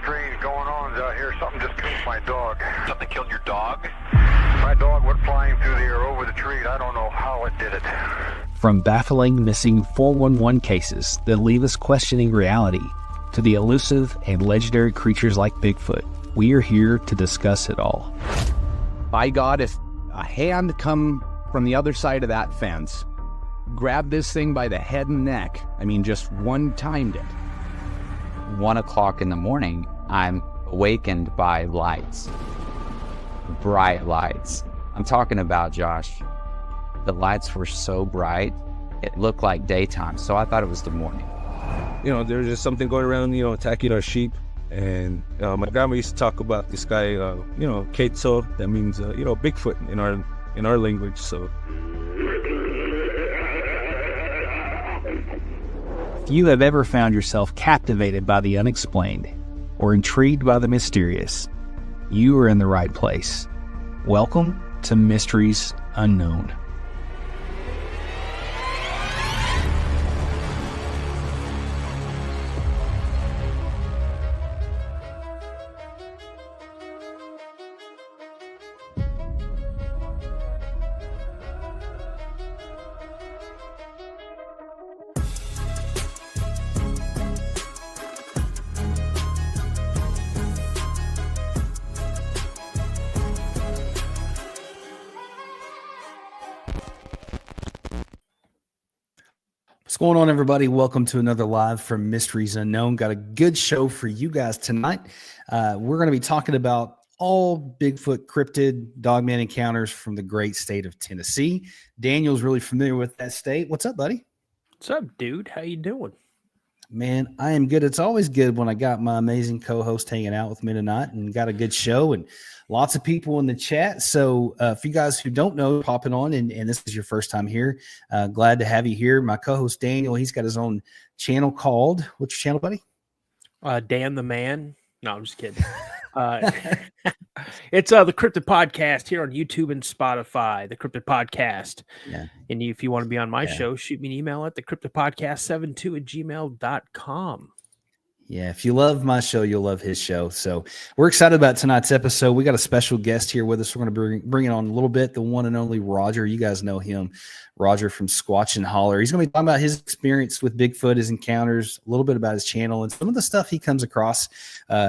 strange going on out here. Something just killed my dog. Something killed your dog? My dog went flying through the air over the tree. I don't know how it did it. From baffling missing 411 cases that leave us questioning reality to the elusive and legendary creatures like Bigfoot, we are here to discuss it all. By God, if a hand come from the other side of that fence, grabbed this thing by the head and neck, just one-timed it. 1 o'clock in the morning, I'm awakened by lights. Bright lights. I'm talking about, Josh, the lights were so bright, it looked like daytime, so I thought it was the morning. There's just something going around, attacking our sheep. And my grandma used to talk about this guy, Ketso, that means, Bigfoot in our language, so. If you have ever found yourself captivated by the unexplained or intrigued by the mysterious, you are in the right place. Welcome to Mysteries Unknown. What's going on, everybody? Welcome to another live from Mysteries Unknown. Got a good show for you guys tonight. We're going to be talking about all Bigfoot cryptid Dogman encounters from the great state of Tennessee. Daniel's really familiar with that state. What's up, buddy? What's up, dude? How you doing? Man, I am good. It's always good when I got my amazing co-host hanging out with me tonight and got a good show and lots of people in the chat. So for you guys who don't know, popping on and this is your first time here, glad to have you here. My co-host Daniel, he's got his own channel called, what's your channel, buddy? Dan the Man. No, I'm just kidding. It's the Cryptid Podcast here on YouTube and Spotify, the Cryptid Podcast. Yeah. And if you want to be on my show, shoot me an email at thecryptidpodcast72@gmail.com. Yeah, if you love my show, you'll love his show. So we're excited about tonight's episode. We got a special guest here with us. We're going to bring it on a little bit, the one and only Roger. You guys know him, Roger from Squatch and Holler. He's going to be talking about his experience with Bigfoot, his encounters, a little bit about his channel, and some of the stuff he comes across.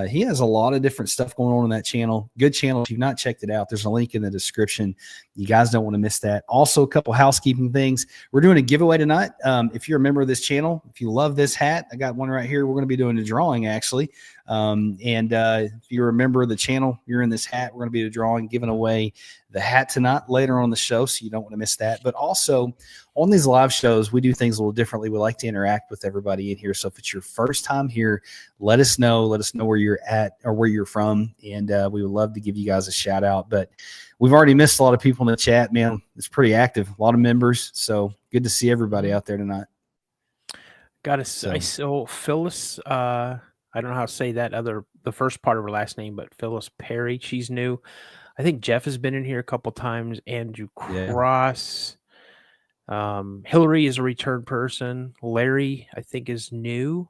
He has a lot of different stuff going on that channel. Good channel. If you've not checked it out, there's a link in the description. You guys don't want to miss that. Also, a couple housekeeping things. We're doing a giveaway tonight. If you're a member of this channel, if you love this hat, I got one right here. We're going to be doing a drawing, actually. If you're a member of the channel, you're in this hat. We're going to be drawing, giving away the hat tonight later on the show, so you don't want to miss that. But also on these live shows, we do things a little differently. We like to interact with everybody in here. So if it's your first time here, let us know where you're at or where you're from, and we would love to give you guys a shout out. But we've already missed a lot of people in the chat, man. It's pretty active, a lot of members. So good to see everybody out there tonight. Got to say, so Phyllis, I don't know how to say the first part of her last name, but Phyllis Perry, she's new. I think Jeff has been in here a couple times. Andrew Cross. Hillary is a return person. Larry, I think, is new.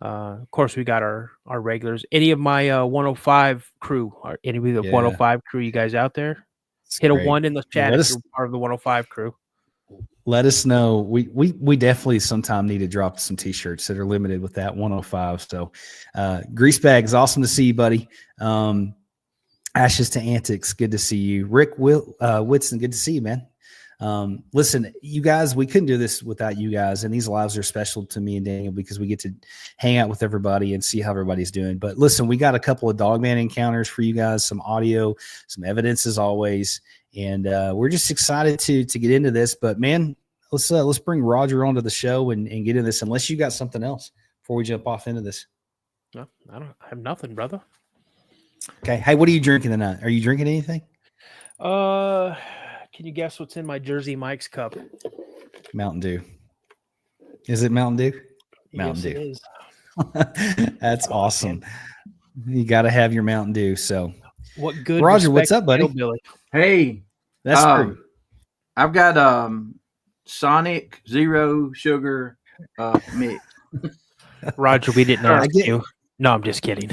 Of course, we got our regulars. Any of my 105 crew, any of the 105 crew, you guys out there? Hit great. A 1 in the chat if you're part of the 105 crew. Let us know. We definitely sometime need to drop some t-shirts that are limited with that 105. So Greasebag is awesome to see you, buddy. Ashes to Antics, good to see you. Rick Whitson, good to see you, man. Listen, you guys, we couldn't do this without you guys, and these lives are special to me and Daniel because we get to hang out with everybody and see how everybody's doing. But listen, we got a couple of Dogman encounters for you guys, some audio, some evidence as always, and we're just excited to get into this. But man, let's bring Roger onto the show and get into this. Unless you got something else before we jump off into this. No, I have nothing, brother. Okay, hey, what are you drinking tonight? Are you drinking anything? Can you guess what's in my Jersey Mike's cup? Mountain Dew. Is it Mountain Dew? Mountain Dew. It is. That's awesome. You got to have your Mountain Dew. So, what good? Roger, what's up, buddy? Hey, that's true. I've got Sonic Zero Sugar mix. Roger, we didn't ask you. No, I'm just kidding.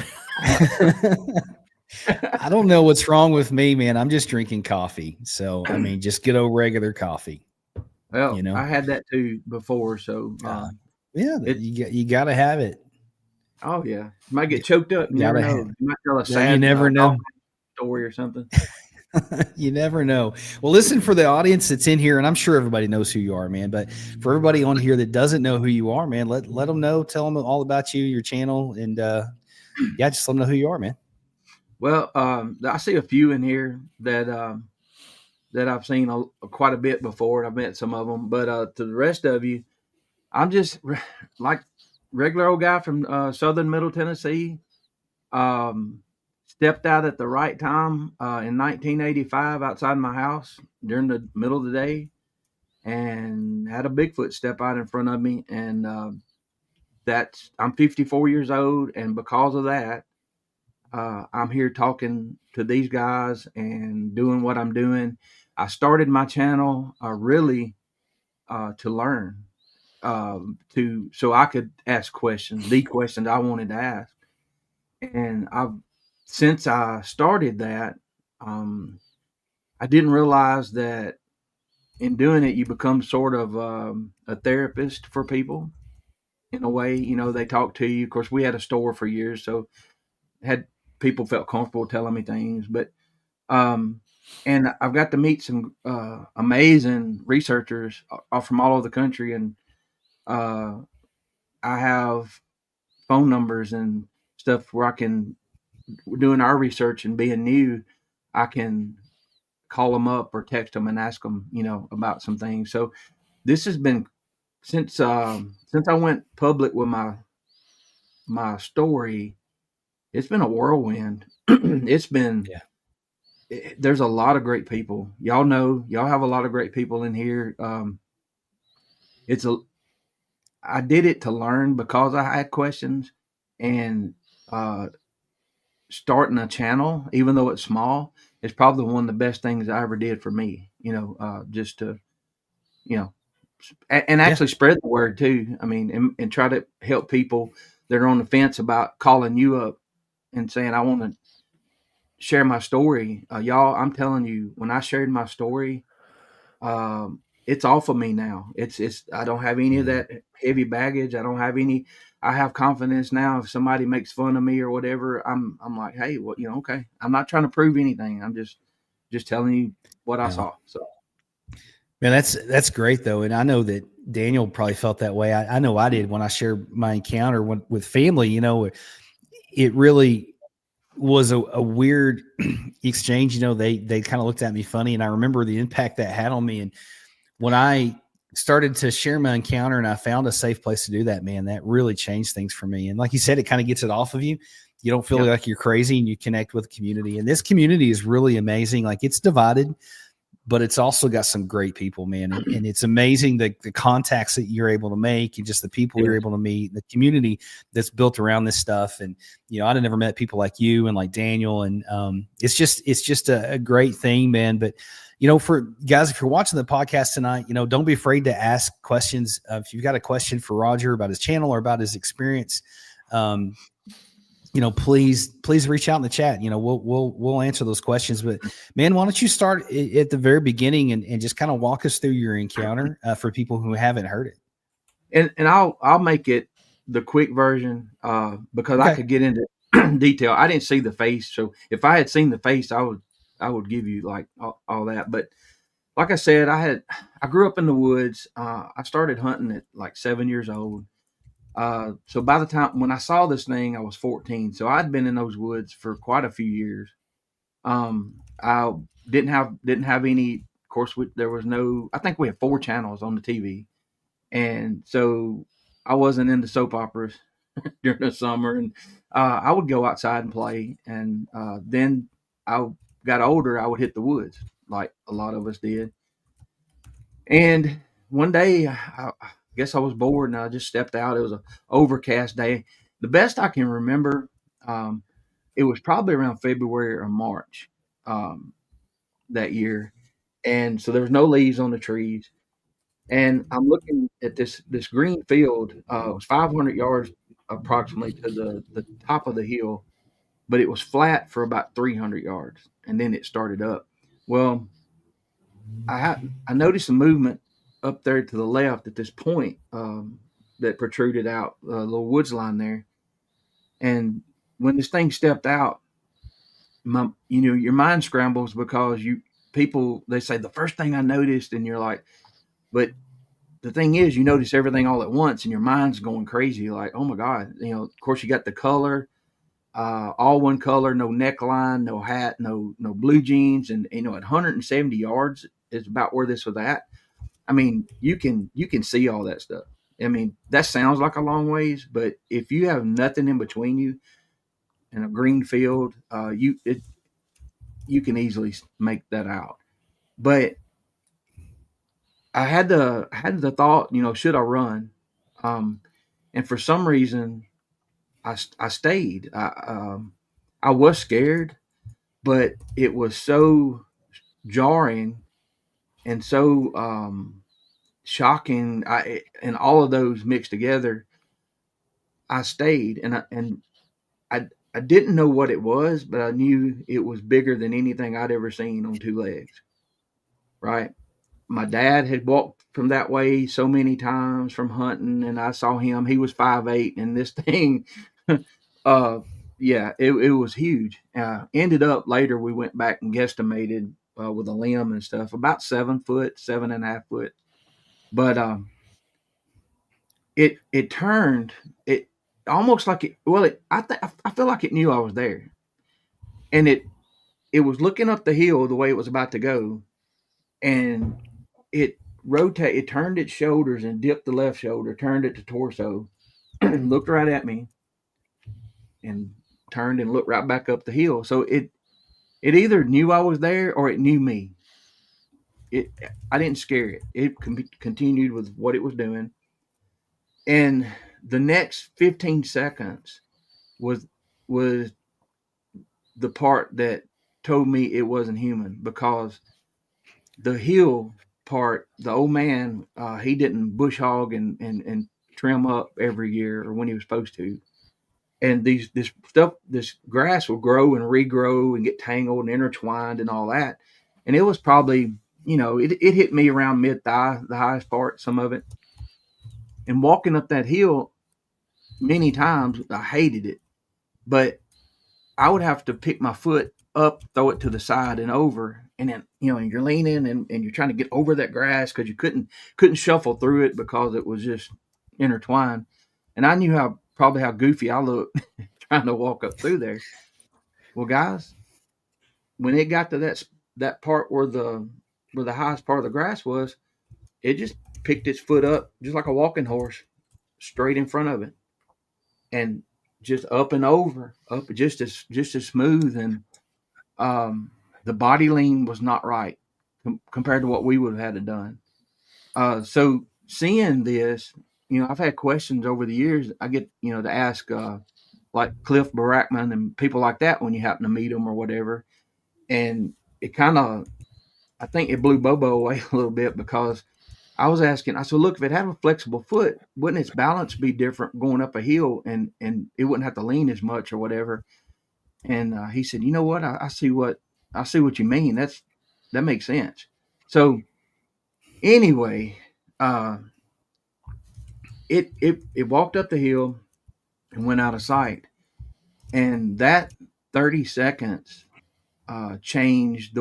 I don't know what's wrong with me, man. I'm just drinking coffee. So, I mean, just good old regular coffee. Well, You know? I had that too before, so Yeah, you got to have it. oh yeah, you might get choked up. You never Gotta know. have- You might tell a Yeah, sad, you never know. Dogman story or something. You never know. Well, listen, for the audience that's in here, and I'm sure everybody knows who you are, man. But for everybody on here that doesn't know who you are, man, let them know. Tell them all about you, your channel, and yeah, just let them know who you are, man. Well, I see a few in here that I've seen quite a bit before, and I've met some of them. But to the rest of you, I'm just like regular old guy from Southern Middle Tennessee. Stepped out at the right time in 1985 outside my house during the middle of the day, and had a Bigfoot step out in front of me. And I'm 54 years old, and because of that, I'm here talking to these guys and doing what I'm doing. I started my channel really to learn, so I could ask questions, the questions I wanted to ask. And since I started that, I didn't realize that in doing it, you become sort of a therapist for people in a way. You know, they talk to you. Of course, we had a store for years, so had people felt comfortable telling me things. But and I've got to meet some amazing researchers from all over the country, and I have phone numbers and stuff where I can, doing our research and being new, I can call them up or text them and ask them, about some things. So this has been since I went public with my story. It's been a whirlwind. It's been there's a lot of great people. Y'all have a lot of great people in here. I did it to learn because I had questions, and starting a channel, even though it's small, is probably one of the best things I ever did for me. Just to, and actually spread the word too. I mean, and try to help people that are on the fence about calling you up and saying, I want to share my story. Y'all, I'm telling you, when I shared my story, it's off of me now. I don't have any of that heavy baggage. I have confidence now. If somebody makes fun of me or whatever, I'm like, hey, well, okay. I'm not trying to prove anything. I'm just telling you what I saw. So, man, that's great though. And I know that Daniel probably felt that way. I know I did when I shared my encounter with family. It really was a weird exchange. They kind of looked at me funny, and I remember the impact that had on me. And when I started to share my encounter and I found a safe place to do that, man, that really changed things for me. And like you said, it kind of gets it off of you. You don't feel like you're crazy, and you connect with the community. And this community is really amazing. Like, it's divided, but it's also got some great people, man. And it's amazing the contacts that you're able to make, and just the people you're able to meet, the community that's built around this stuff. And, I'd never met people like you and like Daniel. And it's just a great thing, man. But, for guys, if you're watching the podcast tonight, don't be afraid to ask questions. If you've got a question for Roger about his channel or about his experience, please reach out in the chat. We'll answer those questions. But man, why don't you start at the very beginning and just kind of walk us through your encounter for people who haven't heard it. And I'll make it the quick version because I could get into detail. I didn't see the face, so if I had seen the face, I would give you like all that. But like I said, I grew up in the woods. I started hunting at like 7 years old. So by the time when I saw this thing, I was 14. So I'd been in those woods for quite a few years. I didn't have any. Of course, there was no. I think we had 4 channels on the TV, and so I wasn't into soap operas during the summer. And I would go outside and play. And then I got older. I would hit the woods like a lot of us did. And one day, I guess I was bored and I just stepped out. It was an overcast day. The best I can remember, it was probably around February or March that year. And so there was no leaves on the trees. And I'm looking at this green field. It was 500 yards approximately to the top of the hill, but it was flat for about 300 yards, and then it started up. Well, I noticed a movement up there to the left at this point that protruded out a little woods line there, and when this thing stepped out, your mind scrambles because they say the first thing I noticed, and you're like, but the thing is, you notice everything all at once, and your mind's going crazy. Like, oh my God, of course you got the color, all one color, no neckline, no hat, no blue jeans, and at 170 yards is about where this was at. I mean, you can see all that stuff. I mean, that sounds like a long ways, but if you have nothing in between you and a green field, you can easily make that out. But I had the thought, should I run? And for some reason, I stayed. I was scared, but it was so jarring and so shocking. And all of those mixed together, I stayed, and I didn't know what it was, but I knew it was bigger than anything I'd ever seen on two legs. Right? My dad had walked from that way so many times from hunting, and I saw him. He was 5'8", and this thing, it was huge. Ended up later, we went back and guesstimated with a limb and stuff about 7 foot, 7.5 foot. But it turned it almost like it. Well, I feel like it knew I was there, and it was looking up the hill the way it was about to go, and it turned its shoulders and dipped the left shoulder, turned it to torso, and looked right at me, and turned and looked right back up the hill. So it either knew I was there or it knew me. I didn't scare it. It continued with what it was doing, and the next 15 seconds was the part that told me it wasn't human, because the hill part, the old man, he didn't bush hog and trim up every year or when he was supposed to. And this grass will grow and regrow and get tangled and intertwined and all that. And it was probably, it hit me around mid-thigh, the highest part, some of it. And walking up that hill many times, I hated it. But I would have to pick my foot up, throw it to the side and over, and then and you're leaning and you're trying to get over that grass because you couldn't shuffle through it because it was just intertwined. And I knew probably how goofy I looked trying to walk up through there. Well, guys, when it got to that part where the highest part of the grass was, it just picked its foot up just like a walking horse, straight in front of it, and just up and over, up just as smooth. And the body lean was not right compared to what we would have had to done. So seeing this, I've had questions over the years. I get, to ask like Cliff Barackman and people like that when you happen to meet them or whatever. And it kind of, I think it blew Bobo away a little bit, because I was asking, I said, look, if it had a flexible foot, wouldn't its balance be different going up a hill, and it wouldn't have to lean as much or whatever? And he said, you know what? I see what you mean. That makes sense. So anyway, it walked up the hill and went out of sight. And that 30 seconds changed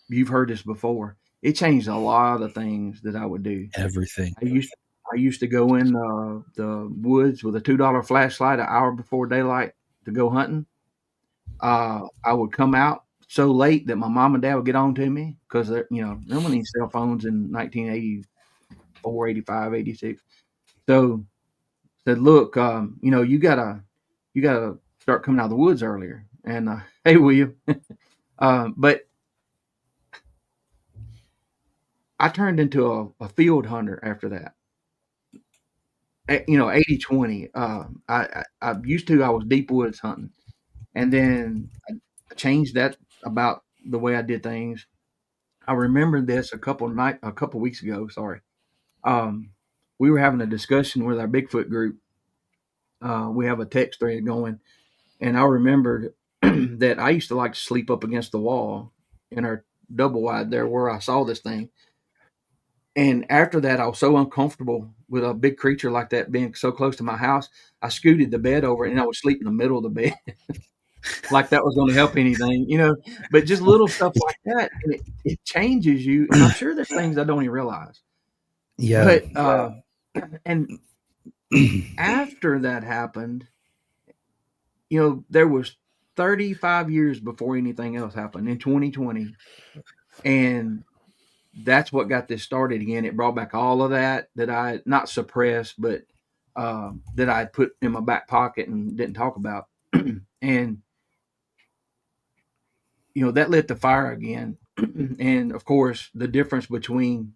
you've heard this before. It changed a lot of things that I would do. Everything. I used to go in the woods with a $2 flashlight an hour before daylight to go hunting. I would come out so late that my mom and dad would get on to me, because there weren't any cell phones in 1984, 85, 86. So said, look, you gotta start coming out of the woods earlier. And hey, William, but I turned into a field hunter after that. 80-20. I used to, I was deep woods hunting, and then I changed that about the way I did things. I remembered this a couple weeks ago. Sorry. We were having a discussion with our Bigfoot group we have a text thread going, and I remembered that I used to like to sleep up against the wall in our double wide there where I saw this thing. And after that, I was so uncomfortable with a big creature like that being so close to my house. I scooted the bed over and I would sleep in the middle of the bed. Like that was going to help anything, but just little stuff like that. And it changes you. And I'm sure there's things I don't even realize. Yeah. But, and after that happened, there was 35 years before anything else happened in 2020. And that's what got this started again. It brought back all of that I not suppressed, but that I put in my back pocket and didn't talk about. And, that lit the fire again. And of course, the difference between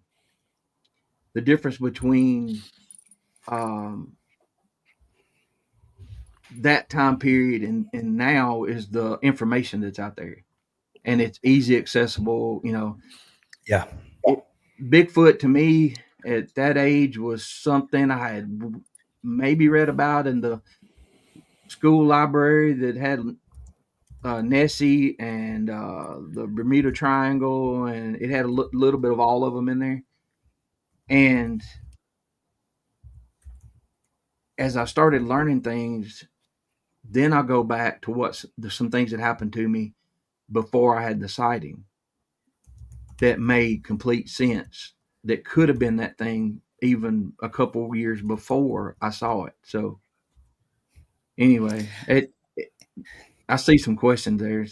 that time period and now is the information that's out there, and it's easy accessible. Yeah. Bigfoot to me at that age was something I had maybe read about in the school library that had Nessie and the Bermuda Triangle, and it had a little bit of all of them in there. And as I started learning things, then I go back to some things that happened to me before I had the sighting that made complete sense. That could have been that thing even a couple years before I saw it. So anyway, I see some questions there.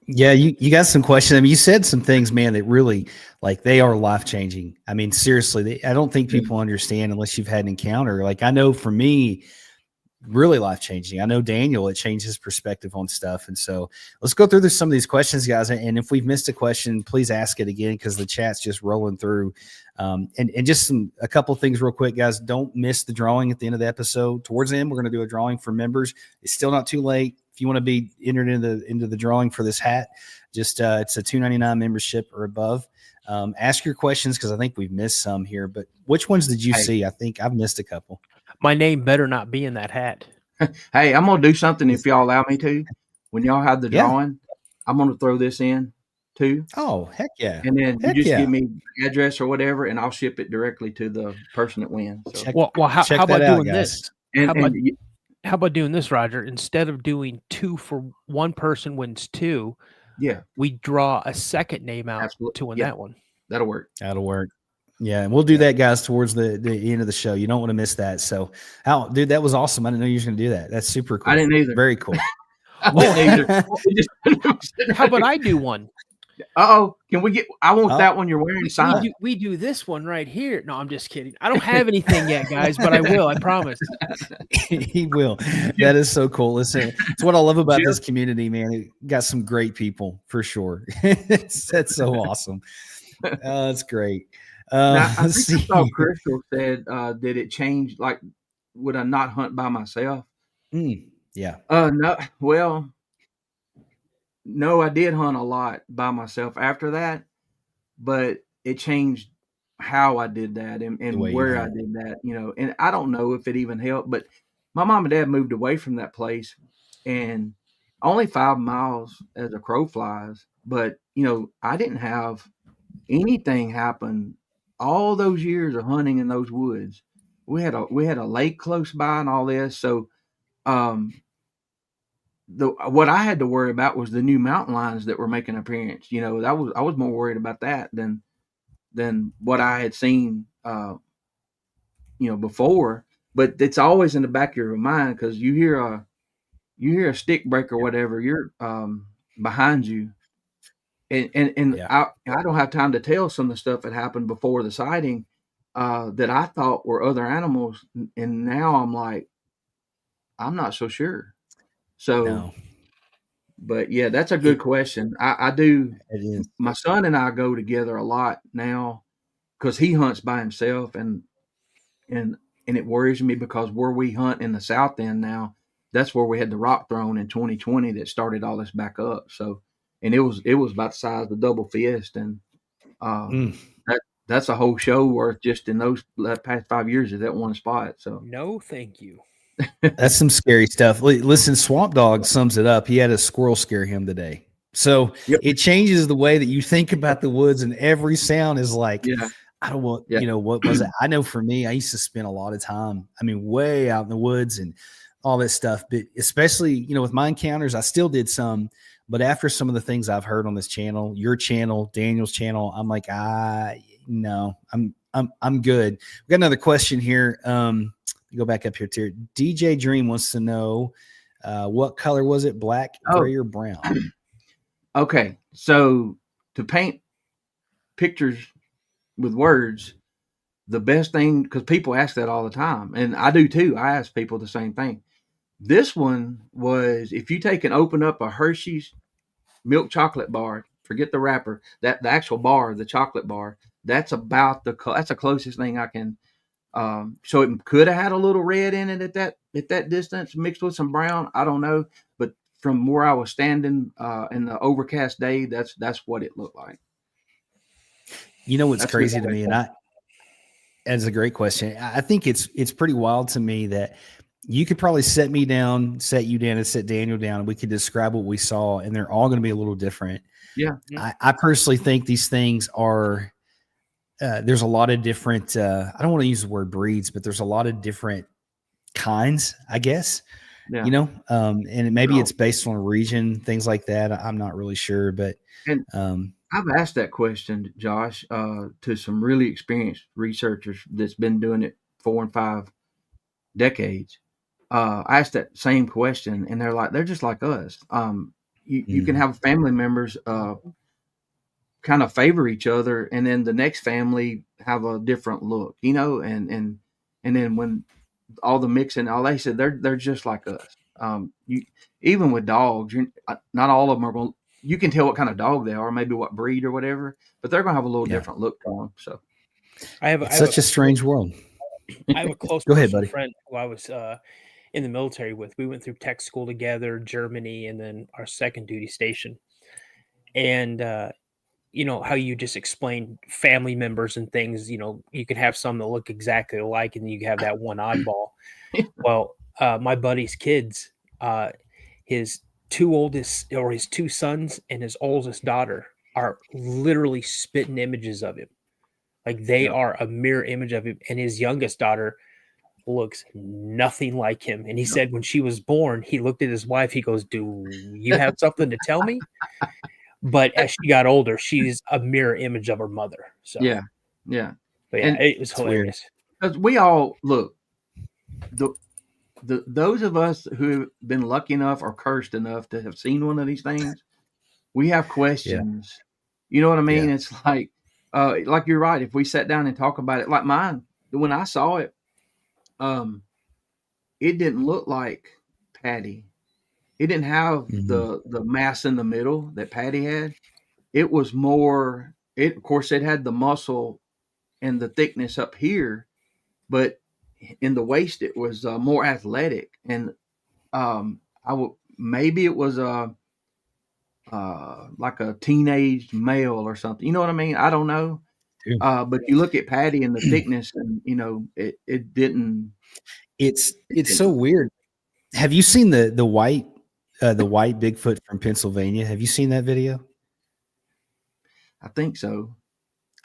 Yeah, you got some questions. I mean, you said some things, man, that really, like, they are life-changing. I mean, seriously, I don't think people understand unless you've had an encounter. Like, I know for me, really life-changing. I know Daniel, it changed his perspective on stuff. And so let's go through some of these questions, guys. And if we've missed a question, please ask it again, because the chat's just rolling through. And just a couple things real quick, guys. Don't miss the drawing at the end of the episode. Towards the end, we're going to do a drawing for members. It's still not too late. If you want to be entered into the drawing for this hat, just it's a $2.99 membership or above. Ask your questions, because I think we've missed some here. But which ones did you see? I think I've missed a couple. My name better not be in that hat. Hey, I'm going to do something if y'all allow me to. When y'all have the drawing, I'm going to throw this in too. Oh, heck yeah. And then you just give me the address or whatever, and I'll ship it directly to the person that wins. So. How about doing this? How about doing this, Roger? Instead of doing 2 for one person wins 2, we draw a second name out to win that one. That'll work. Yeah, and we'll do that, guys, towards the end of the show. You don't want to miss that. So, dude, that was awesome. I didn't know you were going to do that. That's super cool. I didn't either. Very cool. I didn't either. How about I do one? Can we get? I want that one you're wearing signed. We do this one right here. No, I'm just kidding. I don't have anything yet, guys, but I will. I promise. He will. That is so cool. Listen, it's what I love about this community, man. It got some great people for sure. That's so awesome. That's great. Now, I think I saw Crystal said, did it change? Like, would I not hunt by myself? Yeah. No. Well, no, I did hunt a lot by myself after that, but it changed how I did that and where I did that, and I don't know if it even helped, but my mom and dad moved away from that place, and only 5 miles as a crow flies, but, I didn't have anything happen all those years of hunting in those woods. We had a lake close by and all this. So, what I had to worry about was the new mountain lions that were making an appearance. I was more worried about that than what I had seen, before. But it's always in the back of your mind, because you hear a stick break or whatever, you're behind you. And I don't have time to tell some of the stuff that happened before the sighting that I thought were other animals, and now I'm like, I'm not so sure. So, but yeah, that's a good question. I do. It is. My son and I go together a lot now because he hunts by himself, and it worries me because where we hunt in the south end now, that's where we had the rock thrown in 2020 that started all this back up. So. And it was about the size of the double fist, and that's a whole show worth just in those past 5 years of that one spot. So no, thank you. That's some scary stuff. Listen, Swamp Dog sums it up. He had a squirrel scare him today. So it changes the way that you think about the woods, and every sound is like, I don't want, what was it? I know for me, I used to spend a lot of time, way out in the woods and all this stuff. But especially, with my encounters, I still did some. But after some of the things I've heard on this channel, your channel, Daniel's channel, I'm like, no, I'm good. We got another question here. Go back up here to DJ Dream wants to know what color was it? Black, gray, or brown? Okay, so to paint pictures with words, the best thing, because people ask that all the time, and I do too. I ask people the same thing. This one was, if you take and open up a Hershey's milk chocolate bar, forget the wrapper, the actual bar, the chocolate bar, that's the closest thing I can. So it could have had a little red in it at that distance, mixed with some brown. I don't know, but from where I was standing in the overcast day, that's what it looked like. What's crazy to me, and that's a great question. I think it's pretty wild to me that you could probably set you down, and set Daniel down, and we could describe what we saw, and they're all going to be a little different. Yeah. I personally think these things are. There's a lot of different. I don't want to use the word breeds, but there's a lot of different kinds, I guess. Yeah. And maybe it's based on region, things like that. I'm not really sure, but I've asked that question, Josh, to some really experienced researchers that's been doing it 4 and 5 decades. I asked that same question, and they're just like us. You can have family members kind of favor each other, and then the next family have a different look, and then when all the mixing, all they said, they're just like us. Even with dogs, not all of them are going. You can tell what kind of dog they are, maybe what breed or whatever, but they're going to have a little different look to them. So, it's such a strange world. I have a close Go ahead, buddy. friend who I was in the military with. We went through tech school together, Germany, and then our second duty station. And how you just explain family members and things. You can have some that look exactly alike, and you have that one oddball. Well, my buddy's kids, his two sons and his oldest daughter are literally spitting images of him. Like they are a mirror image of him. And his youngest daughter looks nothing like him. And he said when she was born, he looked at his wife, he goes, "Do you have something to tell me?" But as she got older, she's a mirror image of her mother. So yeah. But yeah, it was hilarious. Because we all look, those of us who have been lucky enough or cursed enough to have seen one of these things, we have questions. You know what I mean? It's like you're right. If we sat down and talk about it, like mine, when I saw it, it didn't look like Patty. It didn't have the mass in the middle that Patty had. It was more. Of course, it had the muscle and the thickness up here, but in the waist it was more athletic. And maybe it was like a teenage male or something. You know what I mean? I don't know. But you look at Patty and the thickness, and it didn't. It's so weird. Have you seen the white Bigfoot from Pennsylvania? Have you seen that video? I think so.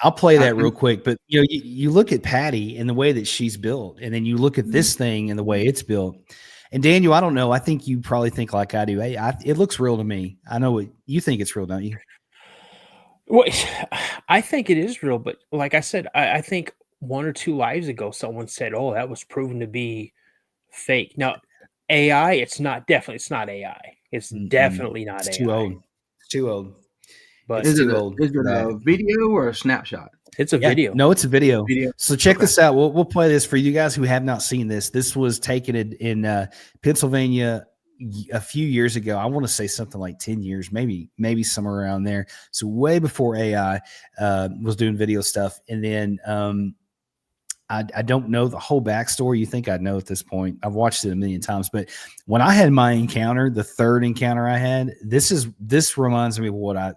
I'll play that real quick, but you look at Patty and the way that she's built, and then you look at this thing and the way it's built. And Daniel, I don't know. I think you probably think like I do. It looks real to me. I know what you think. It's real, don't you? Well, I think it is real, but like I said, I think 1 or 2 lives ago, someone said, "Oh, that was proven to be fake." Now, AI, it's not AI. It's definitely not AI. Too old. It's too old. But is it a video or a snapshot? It's a video. No, it's a video. So check this out. We'll play this for you guys who have not seen this. This was taken in Pennsylvania a few years ago. I want to say something like 10 years, maybe somewhere around there. So way before AI was doing video stuff. And then I don't know the whole backstory. You think I'd know at this point. I've watched it a million times, but when I had my encounter, the third encounter I had, this reminds me of what I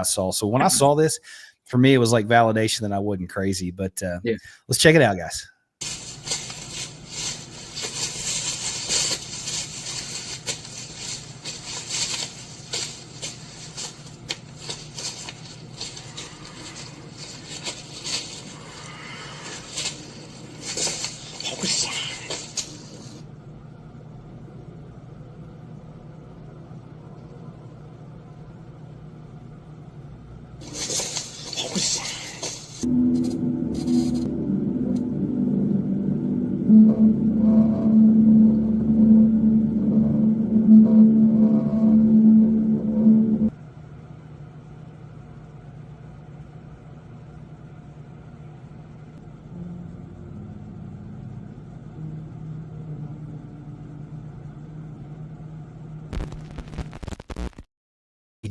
saw. So when I saw this, for me, it was like validation that I wasn't crazy. But let's check it out, guys.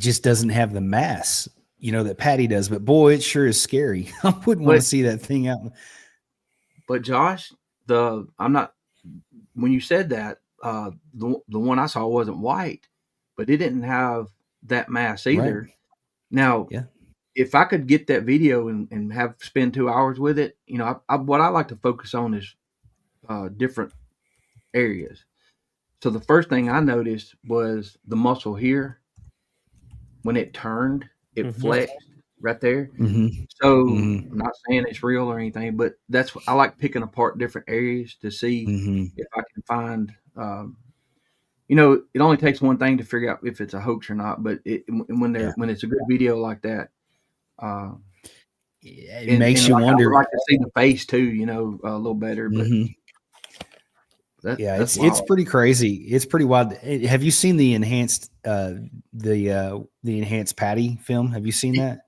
just doesn't have the mass, that Patty does. But boy, it sure is scary. I wouldn't want to see that thing out. But Josh, when you said that, the one I saw wasn't white, but it didn't have that mass either. Right. Now, if I could get that video and spend 2 hours with it, what I like to focus on is different areas. So the first thing I noticed was the muscle here. When it turned, it flexed right there. So I'm not saying it's real or anything, but I like picking apart different areas to see if I can find. It only takes one thing to figure out if it's a hoax or not. But when it's a good video like that, it makes you wonder. I would like to see the face too, a little better. But it's pretty crazy. It's pretty wild. Have you seen the enhanced the enhanced Patty film? Have you seen that?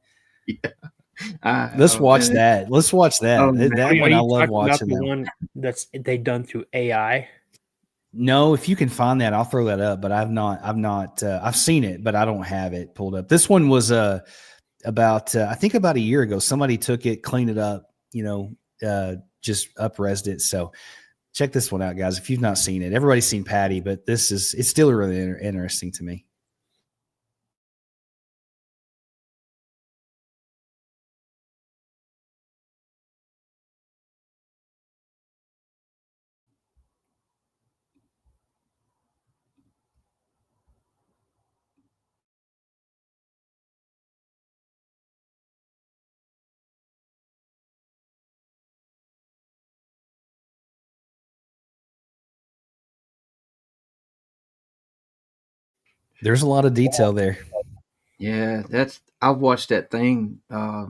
Yeah. Let's watch that. Let's watch that. That one I love watching. The one that's they done through AI. No, if you can find that, I'll throw that up. But I've seen it, but I don't have it pulled up. This one was about I think about a year ago. Somebody took it, cleaned it up, just up-resed it. So check this one out, guys. If you've not seen it, everybody's seen Patty, but it's still really interesting to me. There's a lot of detail there. Yeah, I've watched that thing. I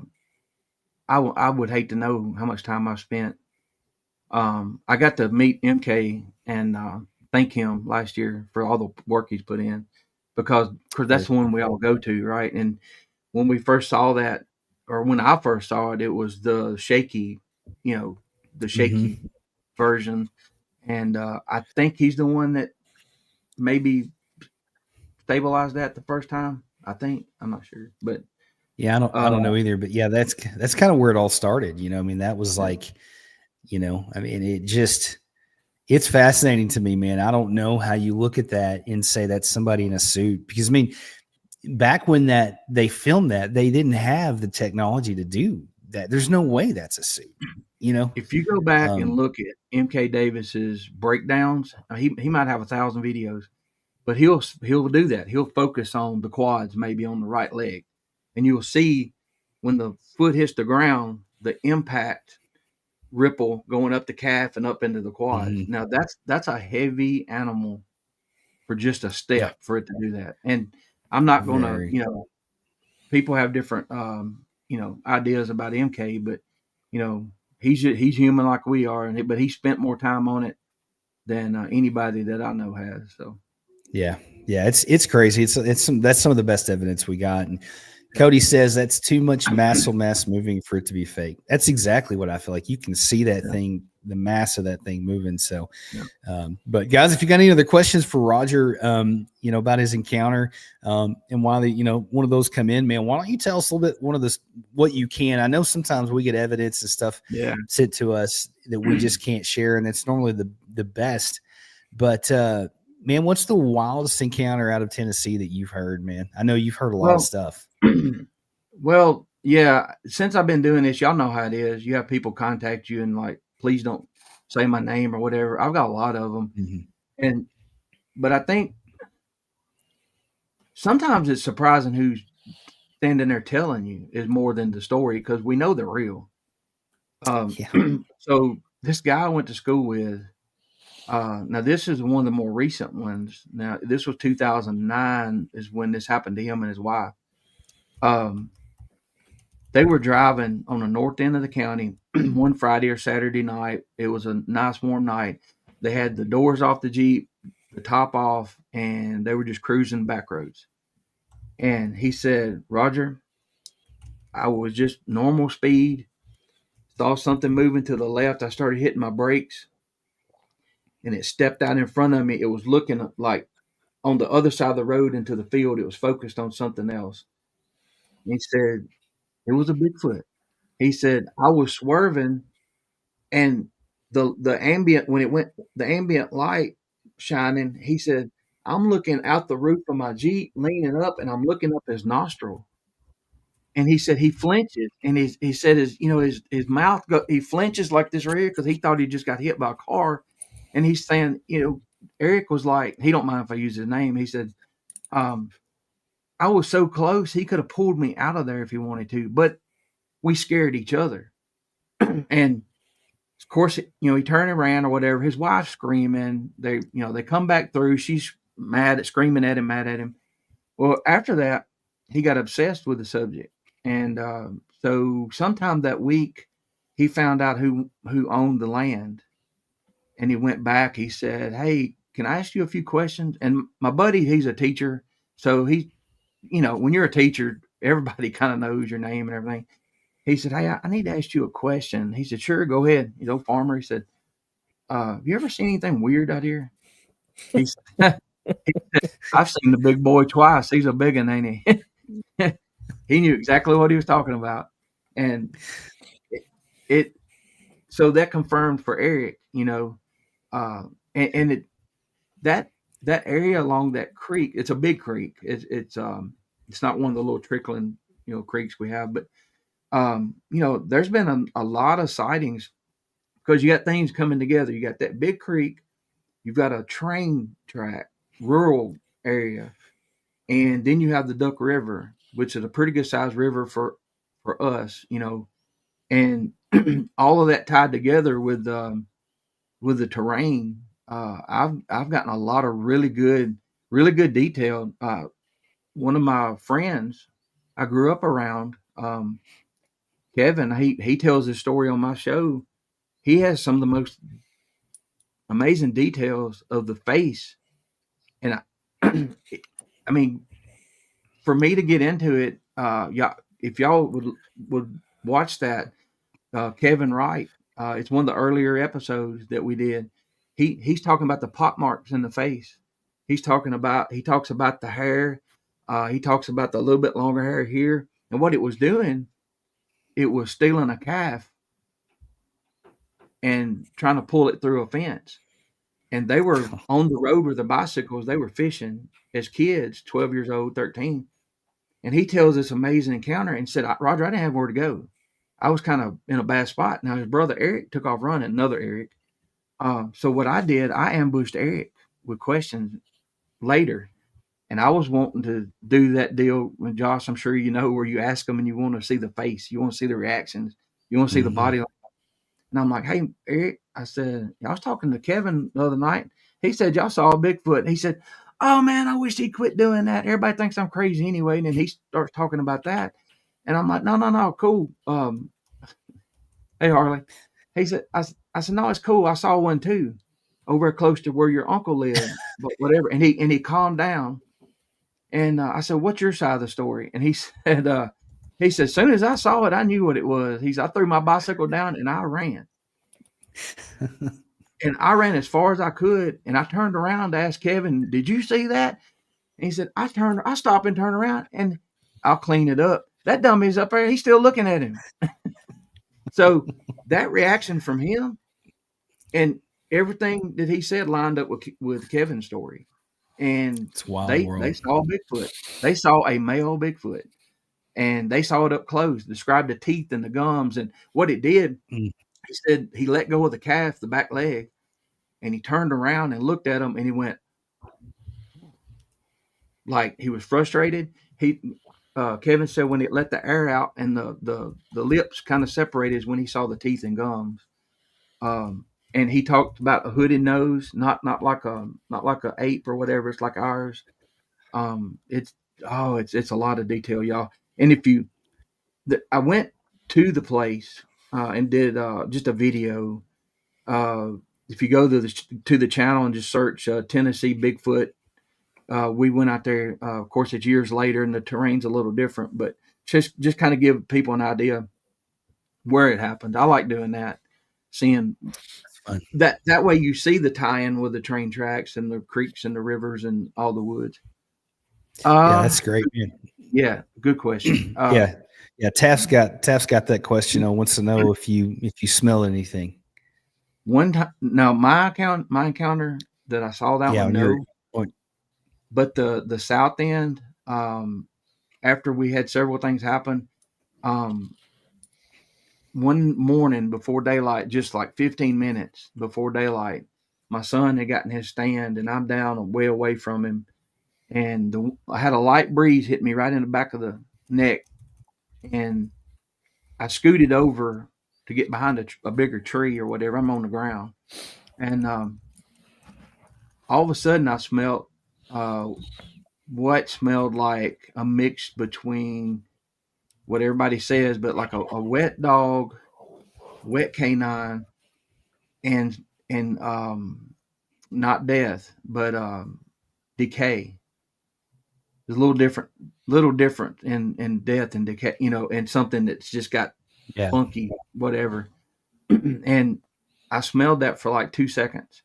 would hate to know how much time I've spent. I got to meet MK and thank him last year for all the work he's put in, because that's the one we all go to, right? And when we first saw that, or when I first saw it, it was the shaky, version. And I think he's the one that maybe stabilized that the first time. I'm not sure, but yeah, I don't know either. But yeah, that's kind of where it all started. That was like, it's fascinating to me, man. I don't know how you look at that and say that's somebody in a suit, because back when they filmed that, they didn't have the technology to do that. There's no way that's a suit. If you go back and look at MK Davis's breakdowns, he might have 1,000 videos. But he'll do that. He'll focus on the quads, maybe on the right leg, and you'll see when the foot hits the ground, the impact ripple going up the calf and up into the quads. Now that's a heavy animal for just a step for it to do that. And I'm not going to, people have different, ideas about MK, but he's human like we are, but he spent more time on it than anybody that I know has. So. Yeah, it's crazy. That's some of the best evidence we got. And Cody says that's too much mass moving for it to be fake. That's exactly what I feel like. You can see that thing, the mass of that thing moving. So, but guys, if you got any other questions for Roger, about his encounter, and why one of those come in, man, why don't you tell us a little bit what you can? I know sometimes we get evidence and stuff sent to us that we just can't share, and it's normally the best, but. Man, what's the wildest encounter out of Tennessee that you've heard, man? I know you've heard a lot of stuff. Well, yeah, since I've been doing this, y'all know how it is. You have people contact you and like, please don't say my name or whatever. I've got a lot of them. But I think sometimes it's surprising who's standing there telling you is more than the story, because we know they're real. So this guy I went to school with, now this is one of the more recent ones. Now this was 2009 is when this happened to him and his wife. They were driving on the north end of the county one Friday or Saturday night. It was a nice warm night. They had the doors off the Jeep, the top off, and they were just cruising back roads. And he said, Roger, I was just normal speed, saw something moving to the left. I started hitting my brakes, and it stepped out in front of me. It was looking like on the other side of the road into the field. It was focused on something else. He said it was a Bigfoot. He said I was swerving, and the ambient when it went the ambient light shining. He said I'm looking out the roof of my Jeep, leaning up, and I'm looking up his nostril. And he said he flinches, and he said his mouth he flinches like this right here because he thought he just got hit by a car, and he's saying Eric was like, he don't mind if I use his name. He said, I was so close he could have pulled me out of there if he wanted to, but we scared each other. And of course, he turned around or whatever. His wife's screaming. They come back through. She's screaming at him, mad at him. Well, after that, he got obsessed with the subject. And so sometime that week, he found out who owned the land. And he went back. He said, hey, can I ask you a few questions? And my buddy, he's a teacher. So he, when you're a teacher, everybody kind of knows your name and everything. He said, hey, I need to ask you a question. He said, sure, go ahead. He's old farmer. He said, have you ever seen anything weird out here? He said, I've seen the big boy twice. He's a big one, ain't he? He knew exactly what he was talking about. And so that confirmed for Eric, that area along that creek, it's a big creek. It's not one of the little trickling, creeks we have, but there's been a lot of sightings because you got things coming together. You got that big creek, you've got a train track, rural area, and then you have the Duck River, which is a pretty good sized river for us, and all of that tied together with the terrain. I've gotten a lot of really good detail. One of my friends I grew up around, Kevin, he tells his story on my show. He has some of the most amazing details of the face. And I mean, for me to get into it, if y'all would watch that, Kevin Wright, it's one of the earlier episodes that we did. He's talking about the pock marks in the face. He talks about the hair. He talks about the little bit longer hair here, and what it was doing. It was stealing a calf and trying to pull it through a fence. And they were on the road with their bicycles. They were fishing as kids, 12 years old, 13. And he tells this amazing encounter and said, Roger, I didn't have where to go. I was kind of in a bad spot. Now his brother Eric took off running, another Eric. So what I did, I ambushed Eric with questions later. And I was wanting to do that deal with Josh. I'm sure where you ask them and you want to see the face. You want to see the reactions. You want to see the body language. And I'm like, hey, Eric, I said, I was talking to Kevin the other night. He said, y'all saw a Bigfoot. And he said, oh, man, I wish he'd quit doing that. Everybody thinks I'm crazy anyway. And then he starts talking about that. And I'm like, no, cool. Hey, Harley. He said, I said, no, it's cool. I saw one too over close to where your uncle lived, but whatever. And he calmed down. And I said, what's your side of the story? And he said, as soon as I saw it, I knew what it was. He said, I threw my bicycle down and I ran. And I ran as far as I could. And I turned around to ask Kevin, did you see that? And he said, I stopped and turned around and I'll clean it up. That dummy's up there. He's still looking at him. So that reaction from him and everything that he said lined up with Kevin's story. And they saw Bigfoot. They saw a male Bigfoot, and they saw it up close. Described the teeth and the gums and what it did. He said he let go of the calf, the back leg, and he turned around and looked at him, and he went like he was frustrated. Kevin said when it let the air out and the lips kind of separated is when he saw the teeth and gums. And he talked about a hooded nose, not like a ape or whatever. It's like ours. It's a lot of detail, y'all. And I went to the place and did just a video. If you go to the channel and just search Tennessee Bigfoot, we went out there. Of course, it's years later and the terrain's a little different, but just kind of give people an idea where it happened. I like doing that, seeing fun. that way you see the tie-in with the train tracks and the creeks and the rivers and all the woods. Yeah, that's great, man. Yeah, good question. Yeah. Taft's got that question. Wants to know if you smell anything. One time, now my encounter that I saw that one, no. But the south end, after we had several things happen, one morning before daylight, just like 15 minutes before daylight, my son had gotten his stand, and I'm down way away from him, and I had a light breeze hit me right in the back of the neck, and I scooted over to get behind a bigger tree or whatever. I'm on the ground, and all of a sudden I smelled what smelled like a mix between what everybody says, but like a wet dog, wet canine, and not death, but decay. It's a little different in death and decay, and something that's just got funky, whatever. And I smelled that for like 2 seconds.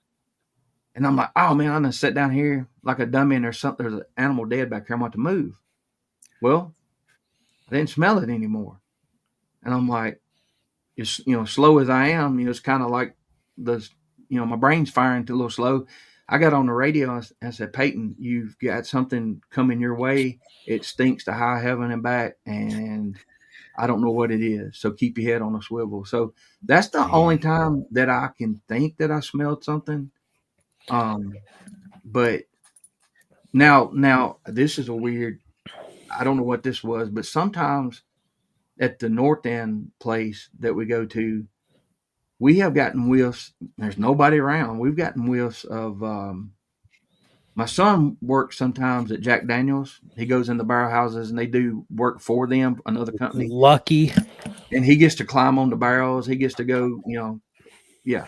And I'm like, oh man, I'm gonna sit down here like a dummy, and there's an animal dead back here. I'm about to move. Well, I didn't smell it anymore. And I'm like, slow as I am, it's kind of like my brain's firing a little slow. I got on the radio and I said, Peyton, you've got something coming your way. It stinks to high heaven and back, and I don't know what it is. So keep your head on a swivel. So that's the only time that I can think that I smelled something. But now this is I don't know what this was, but sometimes at the north end place that we go to, we have gotten whiffs. There's nobody around. We've gotten whiffs of, my son works sometimes at Jack Daniels. He goes in the barrel houses and they do work for them, another company. Lucky. And he gets to climb on the barrels. He gets to go, yeah.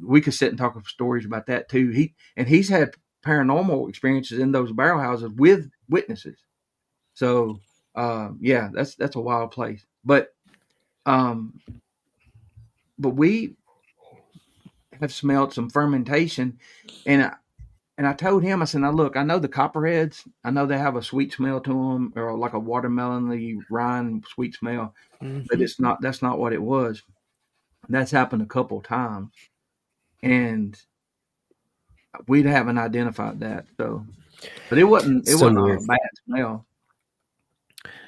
We could sit and talk stories about that too. He's had paranormal experiences in those barrel houses with witnesses. So that's a wild place. But we have smelled some fermentation, and I told him, I said, now look, I know the copperheads, I know they have a sweet smell to them, or like a watermelon rind sweet smell, but that's not what it was. That's happened a couple of times, and we haven't identified that. So, but it wasn't a bad smell.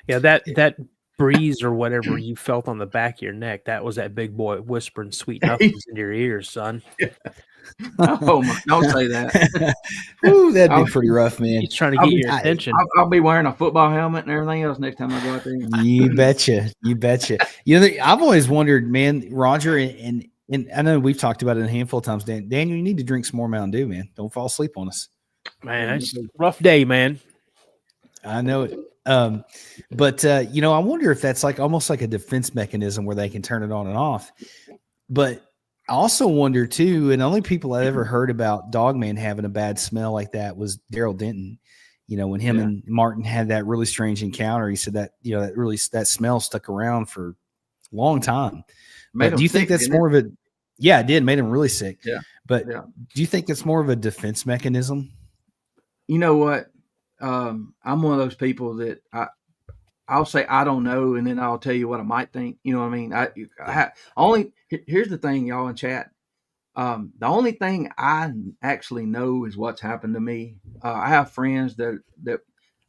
Yeah, that breeze or whatever you felt on the back of your neck, that was that big boy whispering sweet nothings into your ears, son. Oh my, don't say that. Ooh, that'd be pretty rough, man. He's trying to get your attention. I'll be wearing a football helmet and everything else next time I go out there. You betcha. I've always wondered, man, Roger, and I know we've talked about it a handful of times, Daniel, you need to drink some more Mountain Dew, man. Don't fall asleep on us. Man, it's a rough day, man. I know it. But I wonder if that's like almost like a defense mechanism where they can turn it on and off. But I also wonder too, and the only people I ever heard about Dogman having a bad smell like that was Daryl Denton. When him and Martin had that really strange encounter, he said that, that smell stuck around for a long time. But do you think that's more of a, it did, made him really sick. Yeah. But do you think it's more of a defense mechanism? You know what? I'm one of those people that I'll say I don't know, and then I'll tell you what I might think. You know what I mean? Here's the thing, y'all in chat. The only thing I actually know is what's happened to me. I have friends that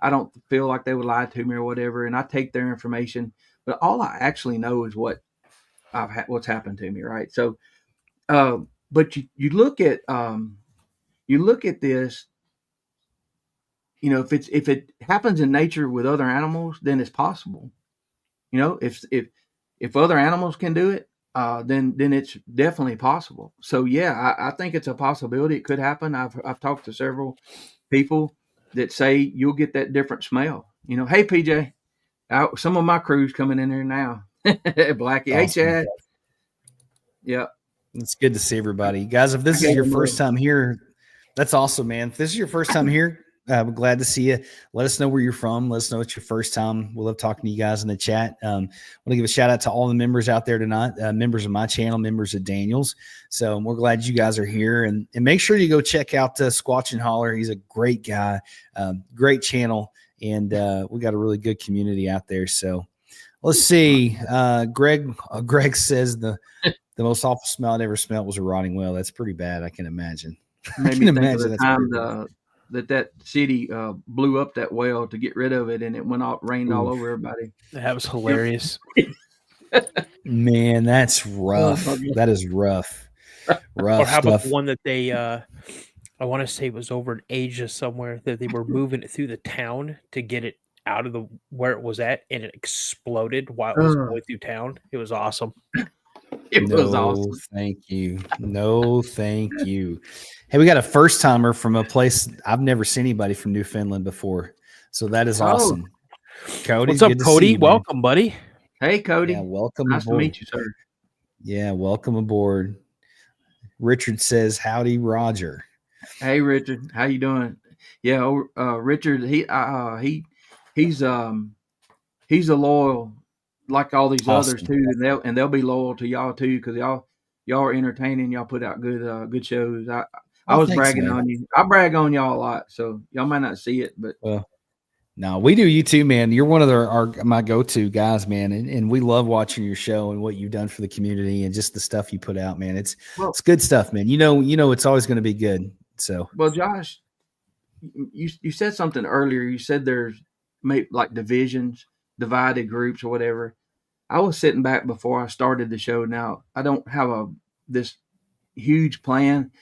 I don't feel like they would lie to me or whatever, and I take their information. But all I actually know is what's happened to me, right? So, but you look at this. If it happens in nature with other animals, then it's possible. If other animals can do it, then it's definitely possible. So I think it's a possibility. It could happen. I've talked to several people that say you'll get that different smell. Hey PJ, some of my crew's coming in there now. Blackie, awesome. Hey Chad. Yeah, it's good to see everybody, guys. If this is your first time here, that's awesome, man. If this is your first time here, We're glad to see you. Let us know where you're from. Let us know it's your first time. We love talking to you guys in the chat. I want to give a shout out to all the members out there tonight, members of my channel, members of Daniel's. So we're glad you guys are here. And make sure you go check out Squatch and Holler. He's a great guy, great channel. And we got a really good community out there. So let's see. Greg says the most awful smell I'd ever smelled was a rotting well. That's pretty bad. I can imagine. Made me think of the time that city blew up that well to get rid of it, and it rained all over everybody. That was hilarious. Man, that's rough. That is rough. Or how about the one that they I want to say it was over in Asia somewhere, that they were moving it through the town to get it out of where it was at, and it exploded while it was going through town. It was awesome. It was awesome. Thank you. No, thank you. Hey, we got a first timer from a place I've never seen anybody from Newfoundland before. So that is awesome. Cody, what's up, Cody? Welcome, buddy. Hey, Cody. Yeah, welcome. Nice aboard. to meet you, sir. Yeah, welcome aboard. Richard says, "Howdy, Roger." Hey, Richard. How you doing? Yeah, Richard. He's a loyal, like all these others too, and they'll be loyal to y'all too, because y'all are entertaining. Y'all put out good shows. I was bragging on you. I brag on y'all a lot, so y'all might not see it, but no, we do you too, man. You're one of my go-to guys, man, and we love watching your show and what you've done for the community and just the stuff you put out, man. It's good stuff, man. You know it's always going to be good. So, well, Josh, you said something earlier. You said there's maybe like divisions, divided groups, or whatever. I was sitting back before I started the show. Now I don't have this huge plan,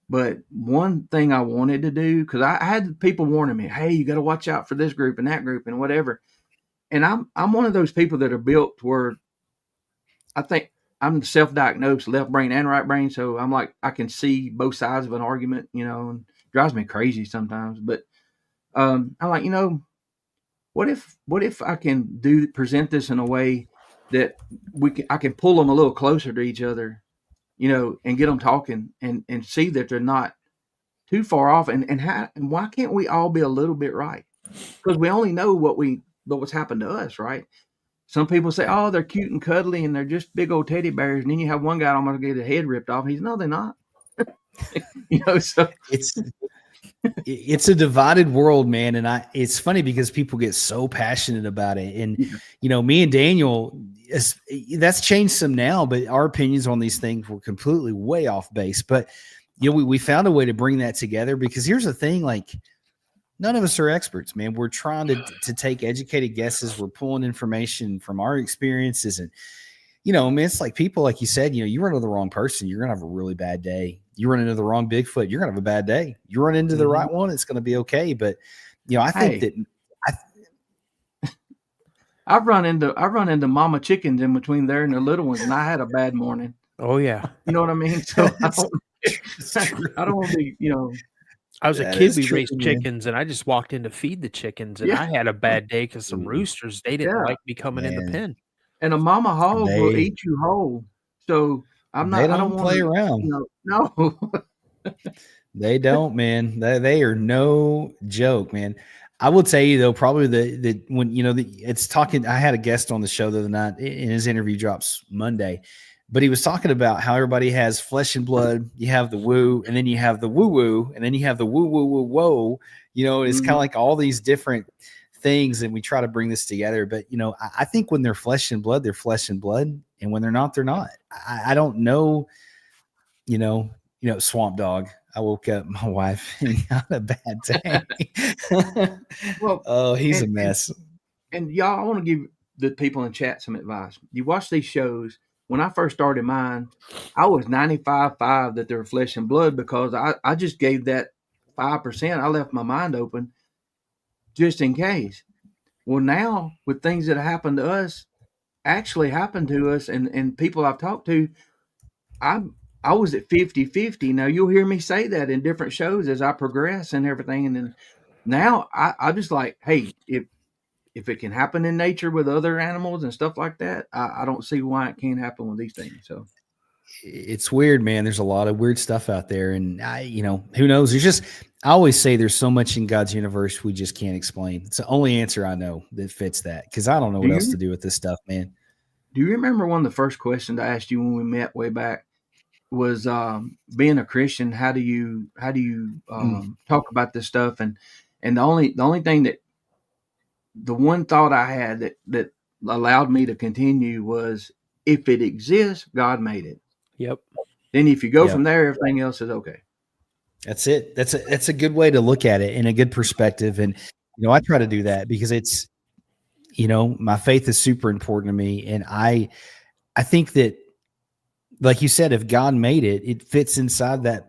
but one thing I wanted to do, because I had people warning me, hey, you got to watch out for this group and that group and whatever. And I'm one of those people that are built where I think I'm self-diagnosed, left brain and right brain. So I'm like, I can see both sides of an argument, and it drives me crazy sometimes. But I'm like, what if I can present this in a way that I can pull them a little closer to each other, and get them talking and see that they're not too far off. And why can't we all be a little bit right? Because we only know what's happened to us, right? Some people say, oh, they're cute and cuddly and they're just big old teddy bears. And then you have one guy almost get his head ripped off. No, they're not. So it's a divided world, man. And it's funny because people get so passionate about it. And, me and Daniel, that's changed some now, but our opinions on these things were completely way off base. But, we found a way to bring that together, because here's the thing, like, none of us are experts, man. We're trying to take educated guesses. We're pulling information from our experiences. And, it's like people, like you said, you run into the wrong person, you're going to have a really bad day. You run into the wrong Bigfoot, you're going to have a bad day. You run into the right one, it's going to be okay. But, I think I've run into mama chickens in between there and the little ones, and I had a bad morning. Oh, yeah. You know what I mean? So I don't want to be, I was a kid, we raised chickens, and I just walked in to feed the chickens, and I had a bad day because some roosters, they didn't like me coming in the pen. And a mama hog will eat you whole. So I don't play around. No. They don't, man. They are no joke, man. I will tell you though, probably when it's talking. I had a guest on the show the other night, and his interview drops Monday, but he was talking about how everybody has flesh and blood. You have the woo, and then you have the woo woo, and then you have the woo woo woo whoa. It's kind of like all these different things, and we try to bring this together. But I think when they're flesh and blood, they're flesh and blood, and when they're not, they're not. I don't know. Swamp Dog. I woke up, my wife, and he had a bad day. Well, he's a mess. And y'all, I want to give the people in chat some advice. You watch these shows. When I first started mine, I was 95.5 that they were flesh and blood, because I just gave that 5%. I left my mind open just in case. Well, now with things that happen to us, actually happened to us, and people I've talked to, I was at 50-50. Now you'll hear me say that in different shows as I progress and everything. And then now I just like, hey, if it can happen in nature with other animals and stuff like that, I don't see why it can't happen with these things. So It's weird, man. There's a lot of weird stuff out there, and who knows? I always say there's so much in God's universe we just can't explain. It's the only answer I know that fits that, because I don't know what else to do with this stuff, man. Do you remember one of the first questions I asked you when we met way back was being a Christian? How do you talk about this stuff? And the only thing the one thought I had that allowed me to continue was, if it exists, God made it. Yep. Then if you go from there, everything else is okay. That's it. That's a good way to look at it, and a good perspective. And I try to do that because it's, my faith is super important to me, and I think that, like you said, if God made it, it fits inside that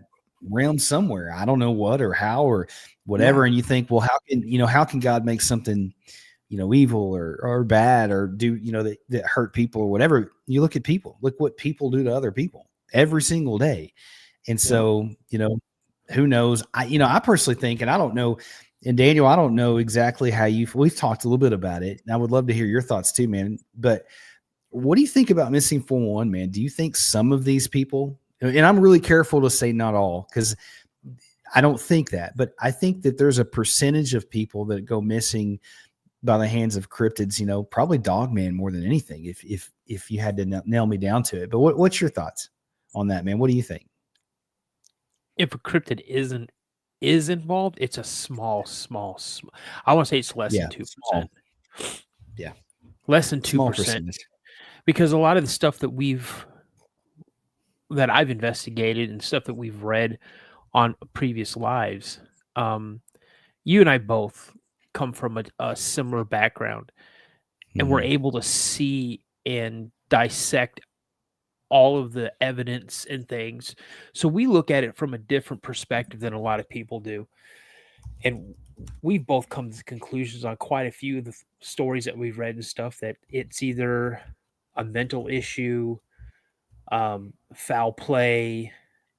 realm somewhere. I don't know what or how or whatever. Yeah. And you think, well, how can God make something, evil or bad or do, that hurt people or whatever? You look at people, look what people do to other people every single day. And so, who knows? I personally think, and I don't know, and Daniel, I don't know exactly how we've talked a little bit about it, and I would love to hear your thoughts too, man. But what do you think about missing 411, man? Do you think some of these people, and I'm really careful to say not all, because I don't think that, but I think that there's a percentage of people that go missing by the hands of cryptids, probably Dogman more than anything, if you had to nail me down to it. But what's your thoughts on that, man? What do you think? If a cryptid is involved, it's a small. I want to say it's less than 2%. Yeah, less than 2%. Because a lot of the stuff that I've investigated and stuff that we've read on previous lives, you and I both come from a similar background, and we're able to see and dissect all of the evidence and things. So we look at it from a different perspective than a lot of people do. And we've both come to conclusions on quite a few of the stories that we've read and stuff, that it's either a mental issue, foul play.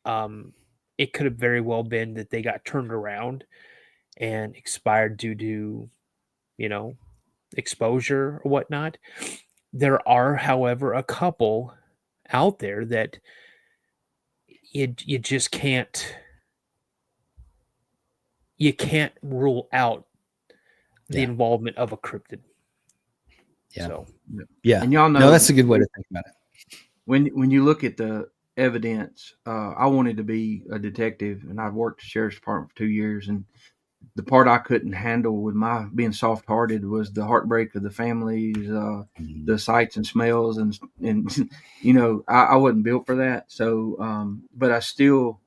It could have very well been that they got turned around and expired due to, exposure or whatnot. There are, however, a couple out there that you just can't rule out the involvement of a cryptid. Yeah. So, yeah. And y'all know, no, that's a good way to think about it. When you look at the evidence, I wanted to be a detective, and I've worked at the sheriff's department for 2 years, and the part I couldn't handle with my being soft-hearted was the heartbreak of the families, the sights and smells, and I wasn't built for that. So, but I still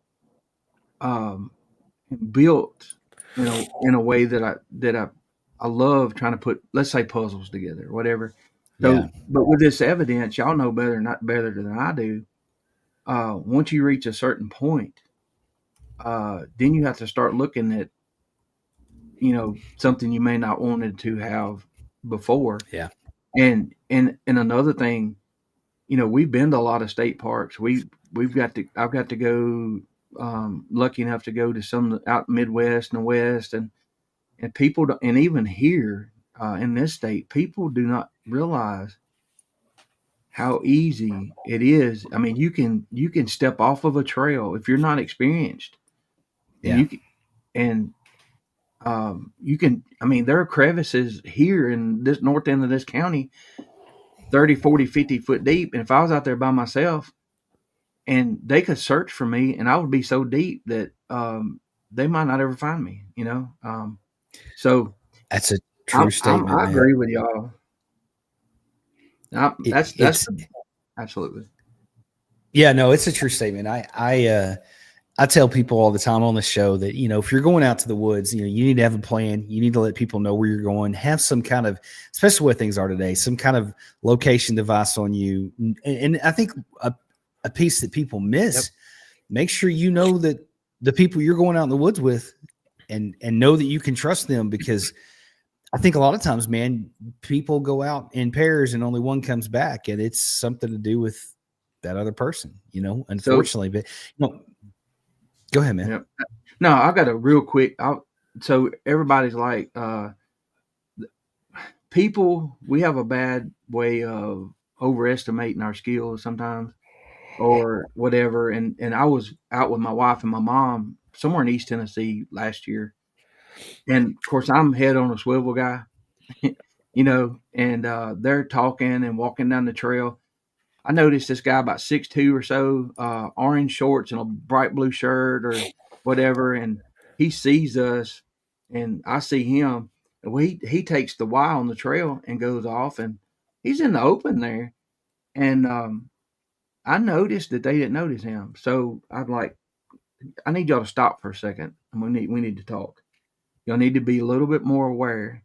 built, in a way that I love trying to put, let's say, puzzles together, whatever. So, but with this evidence, y'all know better than I do. Once you reach a certain point, then you have to start looking at, something you may not wanted to have before. Yeah. And another thing, we've been to a lot of state parks. I've got to go, lucky enough to go to some out Midwest and West, and people, and even here in this state, people do not realize how easy it is. I mean, you can step off of a trail if you're not experienced. Yeah. You can, there are crevices here in this north end of this county, 30, 40, 50 foot deep. And if I was out there by myself, and they could search for me, and I would be so deep that they might not ever find me, So that's a true statement. I agree with y'all. That's absolutely. Yeah, no, it's a true statement. I tell people all the time on the show that, if you're going out to the woods, you need to have a plan. You need to let people know where you're going, have some kind of, especially where things are today, some kind of location device on you. And I think a piece that people miss, make sure that the people you're going out in the woods with and know that you can trust them, because I think a lot of times, man, people go out in pairs and only one comes back, and it's something to do with that other person, unfortunately. But go ahead, man. Yeah. No, I got a real quick. So everybody's like, people, we have a bad way of overestimating our skills sometimes. or whatever. And I was out with my wife and my mom somewhere in East Tennessee last year. And of course, I'm head on a swivel guy, and they're talking and walking down the trail. I noticed this guy about 6'2" or so, orange shorts and a bright blue shirt or whatever. And he sees us and I see him. And he takes the Y on the trail and goes off, and he's in the open there. And I noticed that they didn't notice him. So I'm like, I need y'all to stop for a second. And we need to talk. Y'all need to be a little bit more aware.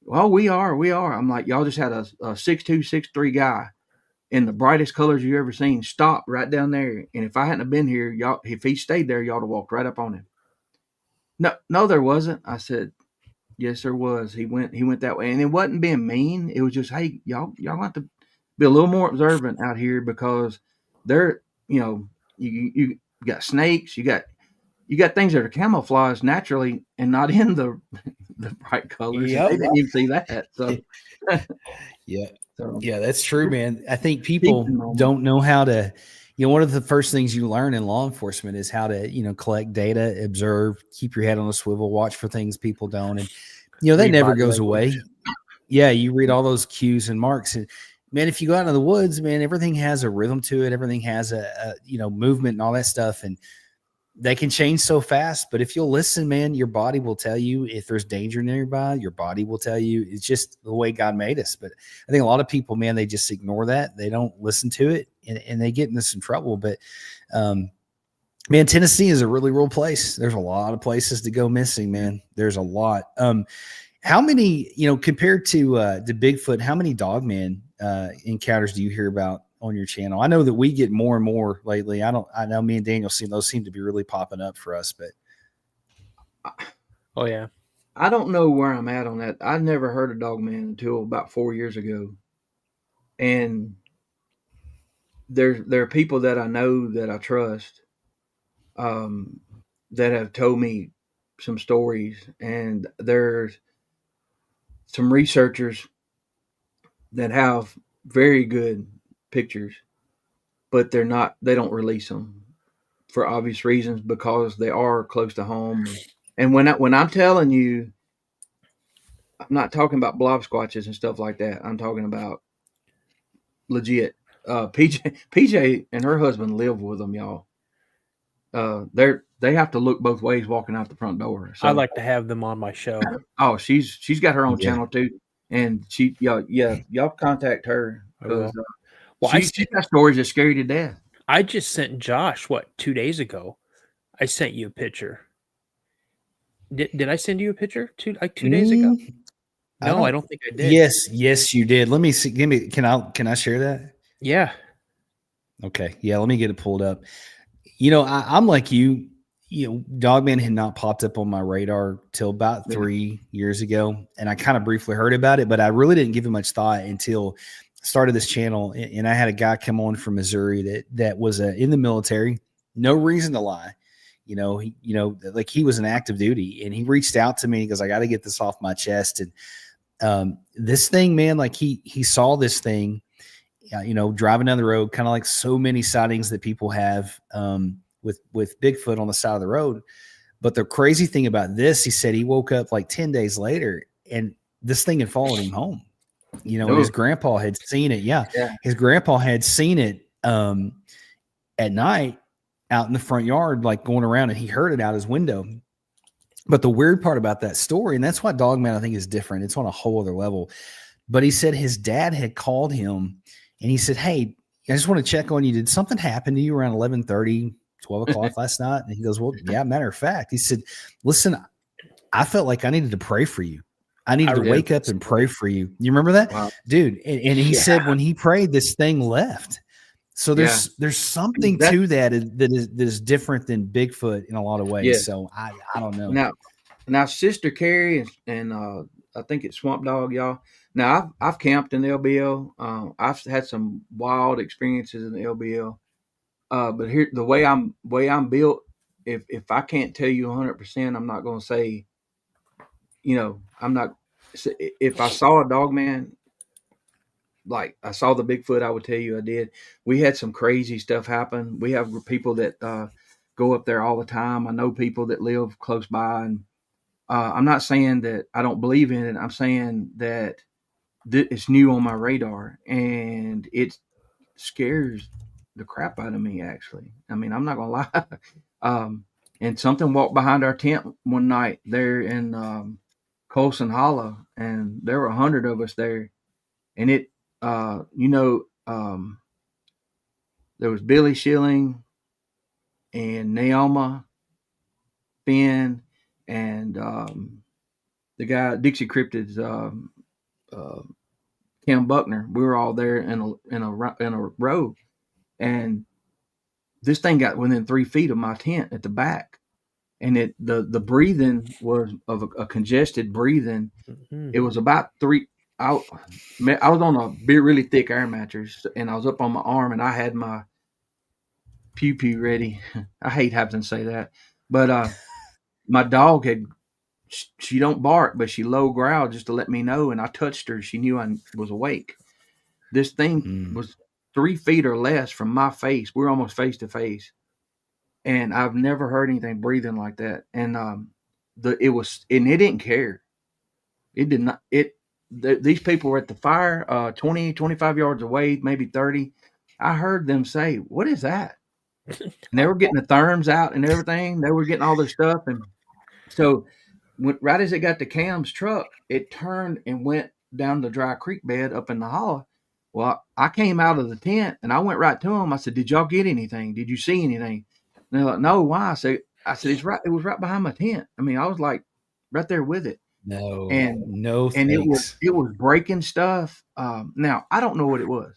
Well, we are. I'm like, y'all just had a 6'2", 6'3" guy in the brightest colors you ever seen stop right down there. And if I hadn't have been here, y'all, if he stayed there, y'all would have walked right up on him. No, there wasn't. I said, yes, there was. He went that way. And it wasn't being mean. It was just, hey, y'all have to be a little more observant out here, because they're, you got snakes, you got things that are camouflaged naturally and not in the bright colors. Yep. They didn't even see that. So Yeah. So, Yeah, that's true, man. I think people don't know how to, one of the first things you learn in law enforcement is how to, collect data, observe, keep your head on a swivel, watch for things people don't. And, that never goes away. Yeah. You read all those cues and marks, and man, if you go out into the woods, man, everything has a rhythm to it. Everything has a movement and all that stuff. And they can change so fast, but if you'll listen, man, your body will tell you if there's danger nearby. Your body will tell you. It's just the way God made us. But I think a lot of people, man, they just ignore that. They don't listen to it, and they get into some trouble. But man, Tennessee is a really real place. There's a lot of places to go missing, man. There's a lot. How many, compared to Bigfoot, how many Dogman encounters do you hear about on your channel? I know that we get more and more lately. I know me and Daniel those seem to be really popping up for us, but oh yeah, I don't know where I'm at on that. I never heard of Dogman until about 4 years ago, and there are people that I know that I trust, that have told me some stories, and there's some researchers that have very good pictures, but they don't release them for obvious reasons, because they are close to home. And when I'm telling you, I'm not talking about blob squatches and stuff like that. I'm talking about legit. PJ and her husband live with them, y'all. They have to look both ways walking out the front door. So I'd like to have them on my show. Oh, she's got her own channel too, and y'all contact her, because she's got stories that scare you to death. I just sent Josh 2 days ago. I sent you a picture. Did I send you a picture 2 days ago? No, I don't think I did. Yes, you did. Let me see. Can I share that? Yeah. Okay. Yeah. Let me get it pulled up. I'm like you. Dogman had not popped up on my radar till about 3 years ago, and I kind of briefly heard about it, but I really didn't give it much thought until I started this channel. And I had a guy come on from Missouri that was in the military. No reason to lie. Like he was in active duty, and he reached out to me because I got to get this off my chest. And this thing, man, like he saw this thing, driving down the road, kind of like so many sightings that people have with Bigfoot on the side of the road. But the crazy thing about this, he said he woke up like 10 days later, and this thing had followed him home. His grandpa had seen it. Yeah. His grandpa had seen it at night out in the front yard, like going around, and he heard it out his window. But the weird part about that story, and that's why Dogman, I think, is different. It's on a whole other level. But he said his dad had called him, and he said, "Hey, I just want to check on you. Did something happen to you around 11:30, 12 o'clock last night?" And he goes, "Well, yeah, matter of fact." He said, "Listen, I felt like I needed to pray for you. I needed to wake up and pray for you." You remember that? Wow. Dude? And he said when he prayed, this thing left. So there's something to that is different than Bigfoot in a lot of ways. Yeah. So I don't know. Now Sister Carrie and I think it's Swamp Dog, y'all. Now I've camped in the LBL. I've had some wild experiences in the LBL. But here, the way I'm built, if I can't tell you 100%, I'm not going to say. I'm not. If I saw a Dogman, like I saw the Bigfoot. I would tell you I did. We had some crazy stuff happen. We have people that go up there all the time. I know people that live close by, and I'm not saying that I don't believe in it. I'm saying that it's new on my radar, and it scares the crap out of me. Actually, I mean, I'm not gonna lie. And something walked behind our tent one night there in Colson Hollow, and there were 100 of us there, and it, there was Billy Schilling and Naoma, Finn, and the guy Dixie Cryptids, Cam Buckner. We were all there in a row, and this thing got within 3 feet of my tent at the back, and the breathing was of a congested breathing. Mm-hmm. It was about 3. I was on a really thick air mattress, and I was up on my arm, and I had my pew pew ready. I hate having to say that, but my dog had. She don't bark, but she low growled just to let me know, and I touched her. She knew I was awake. This thing was 3 feet or less from my face. We're almost face to face, and I've never heard anything breathing like that. And it didn't care. It did not. These people were at the fire, 20, 25 yards away, maybe 30. I heard them say, "What is that?" And they were getting the therms out and everything. They were getting all their stuff, and so. Right as it got to Cam's truck, it turned and went down the dry creek bed up in the hollow. Well, I came out of the tent and I went right to them. I said, "Did y'all get anything? Did you see anything?" And they're like, "No, why?" I said, "It's right. It was right behind my tent. I mean, I was like right there with it." No, And no, it was breaking stuff. Now I don't know what it was,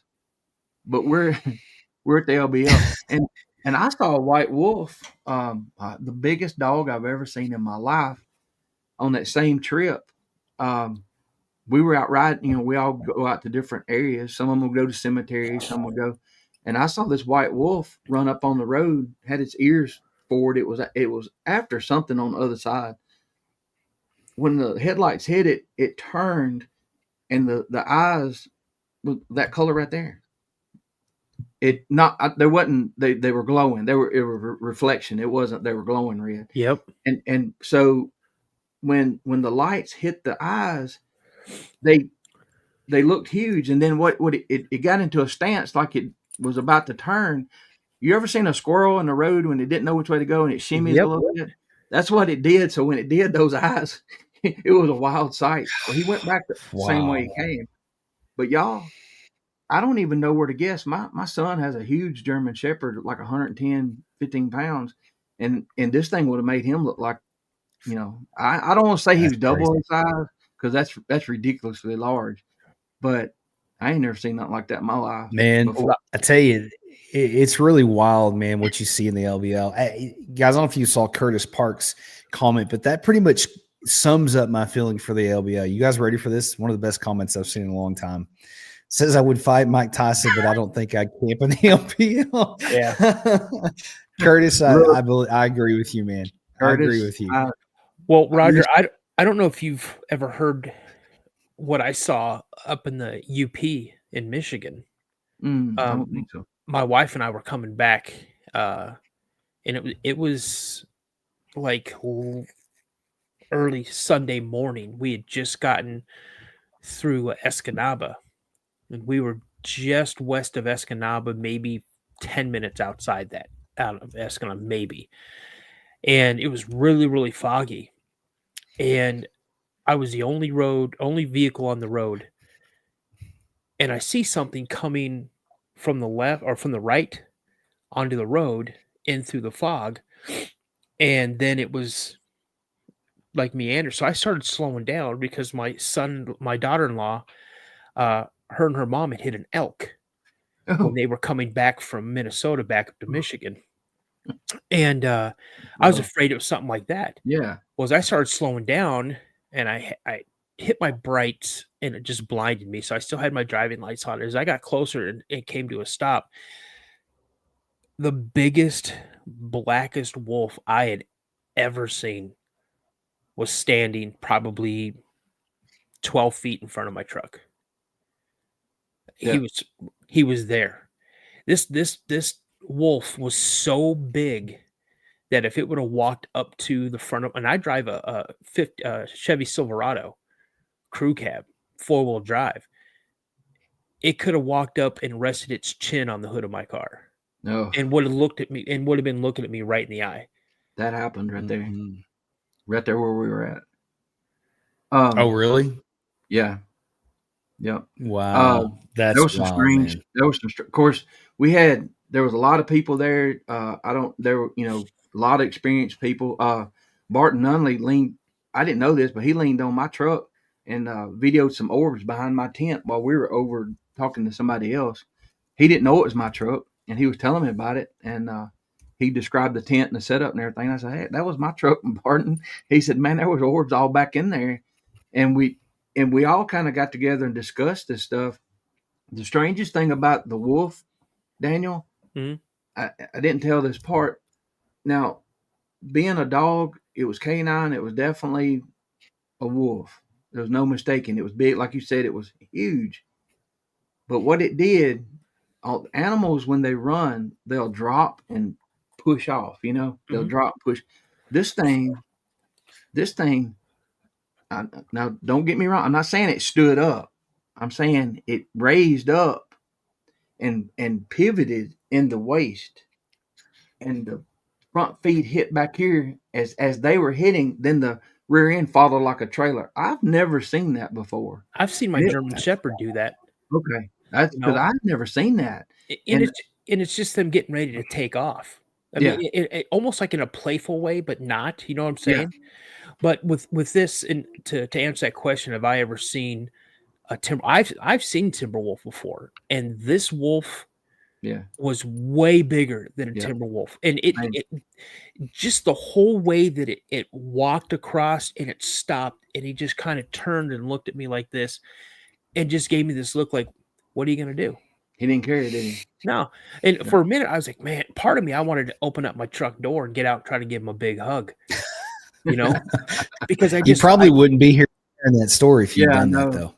but we're at the LBL, and I saw a white wolf, the biggest dog I've ever seen in my life. On that same trip, we were out riding. We all go out to different areas. Some of them will go to cemeteries, some will go. And I saw this white wolf run up on the road, had its ears forward. It was after something on the other side. When the headlights hit it, it turned, and the eyes, that color right there. There wasn't. They were glowing. It was reflection. It wasn't. They were glowing red. Yep. And so. When the lights hit the eyes, they looked huge, and then it got into a stance like it was about to turn. You ever seen a squirrel in the road when it didn't know which way to go and it shimmies a little bit? That's what it did. So when it did, those eyes, it was a wild sight. Well, he went back the same way he came. But y'all, I don't even know where to guess. My son has a huge German Shepherd, like 110, 15 pounds, and this thing would have made him look like. I don't want to say he was double in size because that's ridiculously large, but I ain't never seen nothing like that in my life. Man, I tell you, it's really wild, man, what you see in the LBL. Guys, I don't know if you saw Curtis Parks' comment, but that pretty much sums up my feeling for the LBL. You guys ready for this? One of the best comments I've seen in a long time. Says I would fight Mike Tyson, but I don't think I'd camp in the LBL. Yeah. Curtis, I agree with you, man. Curtis, I agree with you. Well, Roger, I don't know if you've ever heard what I saw up in the UP in Michigan. I don't think so. My wife and I were coming back, and it was like early Sunday morning. We had just gotten through Escanaba, and we were just west of Escanaba, maybe 10 minutes out of Escanaba, maybe. And it was really, really foggy. And I was the only vehicle on the road. And I see something coming from the left or from the right onto the road in through the fog. And then it was like meander. So I started slowing down because my daughter-in-law, her and her mom had hit an elk when they were coming back from Minnesota back up to Michigan. And I was afraid it was something like that. Yeah. Well, as I started slowing down and I hit my brights and it just blinded me. So I still had my driving lights on. As I got closer and it came to a stop, the biggest, blackest wolf I had ever seen was standing probably 12 feet in front of my truck. Yeah. He was there. This wolf was so big that if it would have walked up to the front of, and I drive a Chevy Silverado crew cab, 4-wheel drive, it could have walked up and rested its chin on the hood of my car No, and would have looked at me and would have been looking at me right in the eye. that happened right there. Mhm. Right there where we were at. Oh, really? Yeah. Yep. Wow. That's There was some wild, strange. man. There was some. Of course, there was a lot of people there. There were a lot of experienced people. Barton Nunley leaned. I didn't know this, but he leaned on my truck and videoed some orbs behind my tent while we were over talking to somebody else. He didn't know it was my truck, and he was telling me about it. And he described the tent and the setup and everything. I said, "Hey, that was my truck, Barton." He said, "Man, there was orbs all back in there," and we all kind of got together and discussed this stuff. The strangest thing about the wolf, Daniel, Mhm. I didn't tell this part. Now, being a dog, it was canine. It was definitely a wolf. There was no mistaking. It was big, like you said. It was huge. But what it did, animals when they run, they'll drop and push off. They'll Mhm. drop, push. This thing. Now, don't get me wrong. I'm not saying it stood up. I'm saying it raised up and pivoted in the waist, and the front feet hit back here as they were hitting. Then the rear end followed like a trailer. I've never seen that before. I've seen my German Shepherd do that. Okay, that's You because know, I've never seen that. and And it's just them getting ready to take off. I yeah, mean, it almost like in a playful way, but not. You know what I'm yeah, saying? But with this, and to answer that question, have I ever seen a timber? I've seen timber wolf before, and this wolf yeah, was way bigger than a yeah. timber wolf, and it, Same. it just the whole way that it walked across and it stopped, and he just kind of turned and looked at me like this, and just gave me this look like, "What are you gonna do?" He didn't care, did he? No, and Yeah. for a minute I was like, "Man," part of me I wanted to open up my truck door and get out and try to give him a big hug, you know, because You probably wouldn't be here hearing that story if you'd Yeah, I done that, know. though.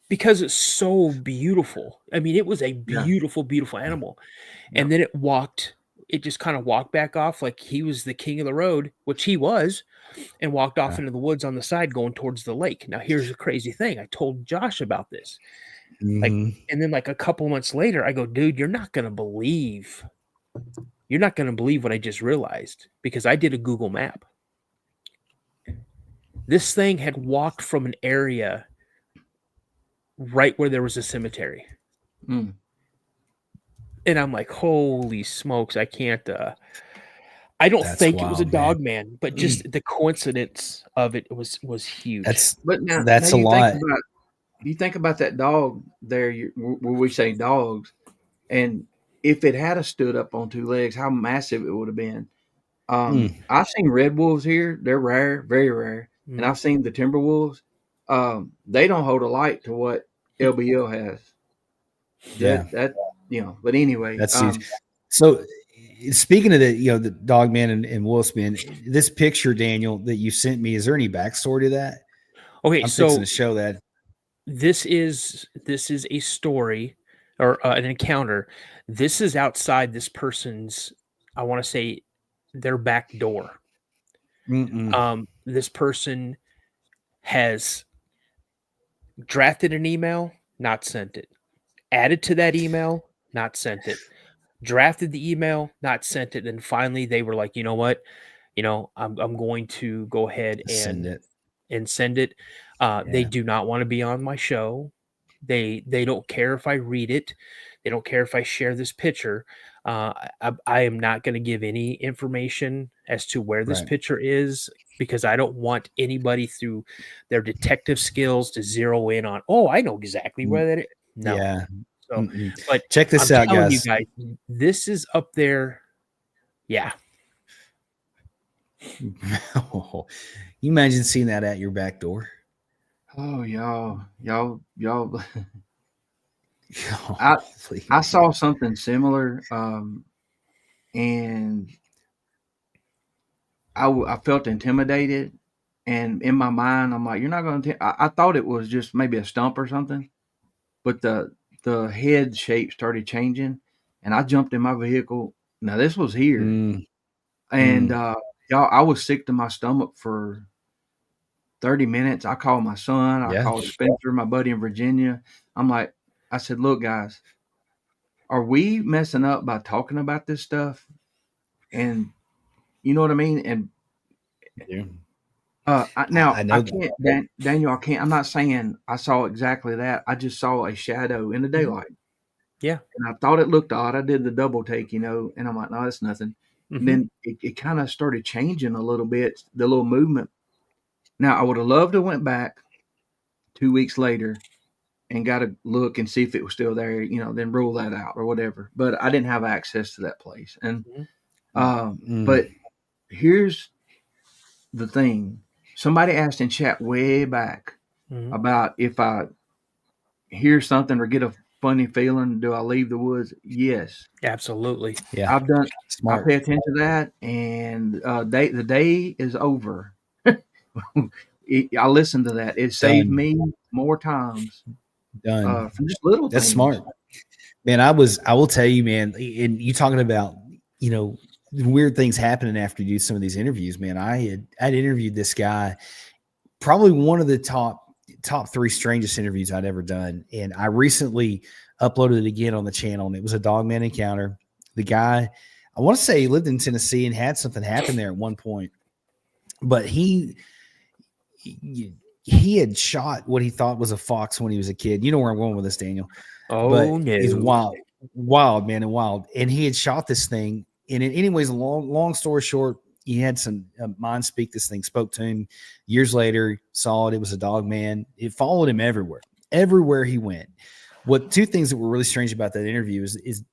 because it's so beautiful. I mean, it was a Yeah. beautiful, beautiful animal. Yep. And then it just kind of walked back off like he was the king of the road, which he was, and walked off into the woods on the side going towards the lake. Now, here's the crazy thing. I told Josh about this. Like, Mhm. and then like a couple months later, I go, dude, you're not going to believe what I just realized, because I did a Google map. This thing had walked from an area right where there was a cemetery. Mm. And I'm like, holy smokes, I can't I don't That's think it was a wild, man. Dogman, but just the coincidence of it was huge. But now That's a you lot. think about that dog there, where we say dogs, and if it had a stood up on two legs, how massive it would have been. I've seen red wolves here; they're rare, very rare, and I've seen the timber wolves. They don't hold a light to what LBL has. Yeah. That But anyway, That's huge. So, speaking of the Dogman and Wolfsman, this picture, Daniel, that you sent me, is there any backstory to that? Okay, I'm so fixing to show that. this is a story or an encounter. This is outside this person's, I want to say, their back door. This person has drafted an email, not sent it. Added to that email, not sent it. Drafted the email, not sent it. And finally they were like, you know what? I'm going to go ahead Send it. and send it. They do not want to be on my show. They don't care if I read it. They don't care if I share this picture. I am not going to give any information as to where this picture is, because I don't want anybody through their detective skills to zero in on, oh, I know exactly where that is. No. Yeah. So, but check this I'm out, telling guys. you guys, this is up there. Yeah. You imagine seeing that at your back door? Oh, y'all. Oh, I saw something similar, and I felt intimidated, and in my mind, I'm like, "You're not going to." I thought it was just maybe a stump or something, but the the head shape started changing, and I jumped in my vehicle. Now this was here, and y'all, I was sick to my stomach for 30 minutes. I called my son. I called Spencer, my buddy in Virginia. I said, look, guys, are we messing up by talking about this stuff? And you know what I mean? And I can't, Daniel, I'm not saying I saw exactly that. I just saw a shadow in the daylight. Yeah. And I thought it looked odd. I did the double take, and I'm like, no, that's nothing. And then it kind of started changing a little bit, the little movement. Now, I would have loved to went back 2 weeks later and got a look and see if it was still there, then rule that out or whatever. But I didn't have access to that place. And but here's the thing. Somebody asked in chat way back about if I hear something or get a funny feeling, do I leave the woods? Yes. Absolutely. Yeah. I've done. Smart. I pay attention to that, and the day is over. I listened to that. It saved me more times. Done. From just little That's things. smart. Man, I will tell you, man, and you talking about, weird things happening after you do some of these interviews, man. I'd interviewed this guy, probably one of the top 3 strangest interviews I'd ever done. And I recently uploaded it again on the channel, and it was a Dogman encounter. The guy, I want to say he lived in Tennessee and had something happen there at one point, but he had shot what he thought was a fox when he was a kid. You know where I'm going with this, Daniel. Oh, but no. He's wild, man, and wild. And he had shot this thing. And anyways, long story short, he had some mind speak this thing, spoke to him. Years later, saw it. It was a dog man. It followed him everywhere he went. What 2 things that were really strange about that interview is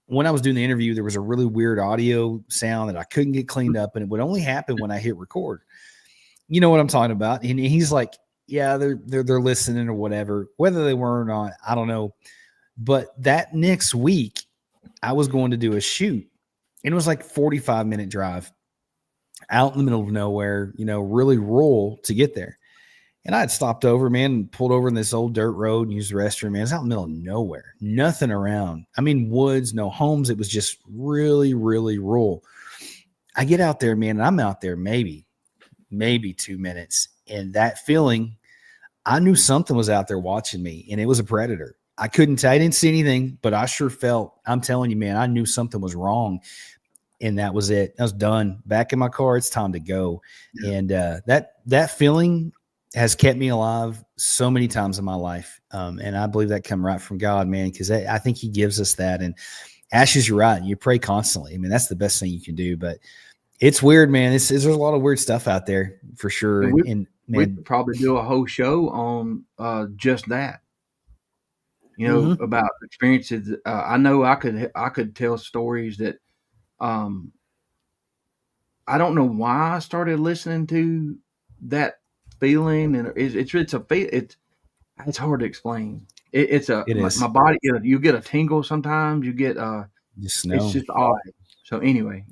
when I was doing the interview, there was a really weird audio sound that I couldn't get cleaned up, and it would only happen when I hit record. You know what I'm talking about? And he's like, yeah, they're listening or whatever. Whether they were or not, I don't know. But that next week, I was going to do a shoot, and it was like 45-minute drive out in the middle of nowhere, really rural to get there. And I had stopped over, man, and pulled over in this old dirt road and used the restroom, man. It's out in the middle of nowhere, nothing around. I mean, woods, no homes. It was just really, really rural. I get out there, man, and I'm out there maybe 2 minutes. And that feeling, I knew something was out there watching me, and it was a predator. I didn't see anything, but I sure felt, I'm telling you, man, I knew something was wrong. And that was it. I was done. Back in my car. It's time to go. Yeah. And that feeling has kept me alive so many times in my life. And I believe that come right from God, man, because I think he gives us that. And Ashes, you're right. You pray constantly. I mean, that's the best thing you can do. But it's weird, man. There's a lot of weird stuff out there for sure. And we could probably do a whole show on just that. About experiences. I know I could tell stories that I don't know why I started listening to that feeling, and it's hard to explain. My body. You get a tingle sometimes. You get it's just odd. So anyway,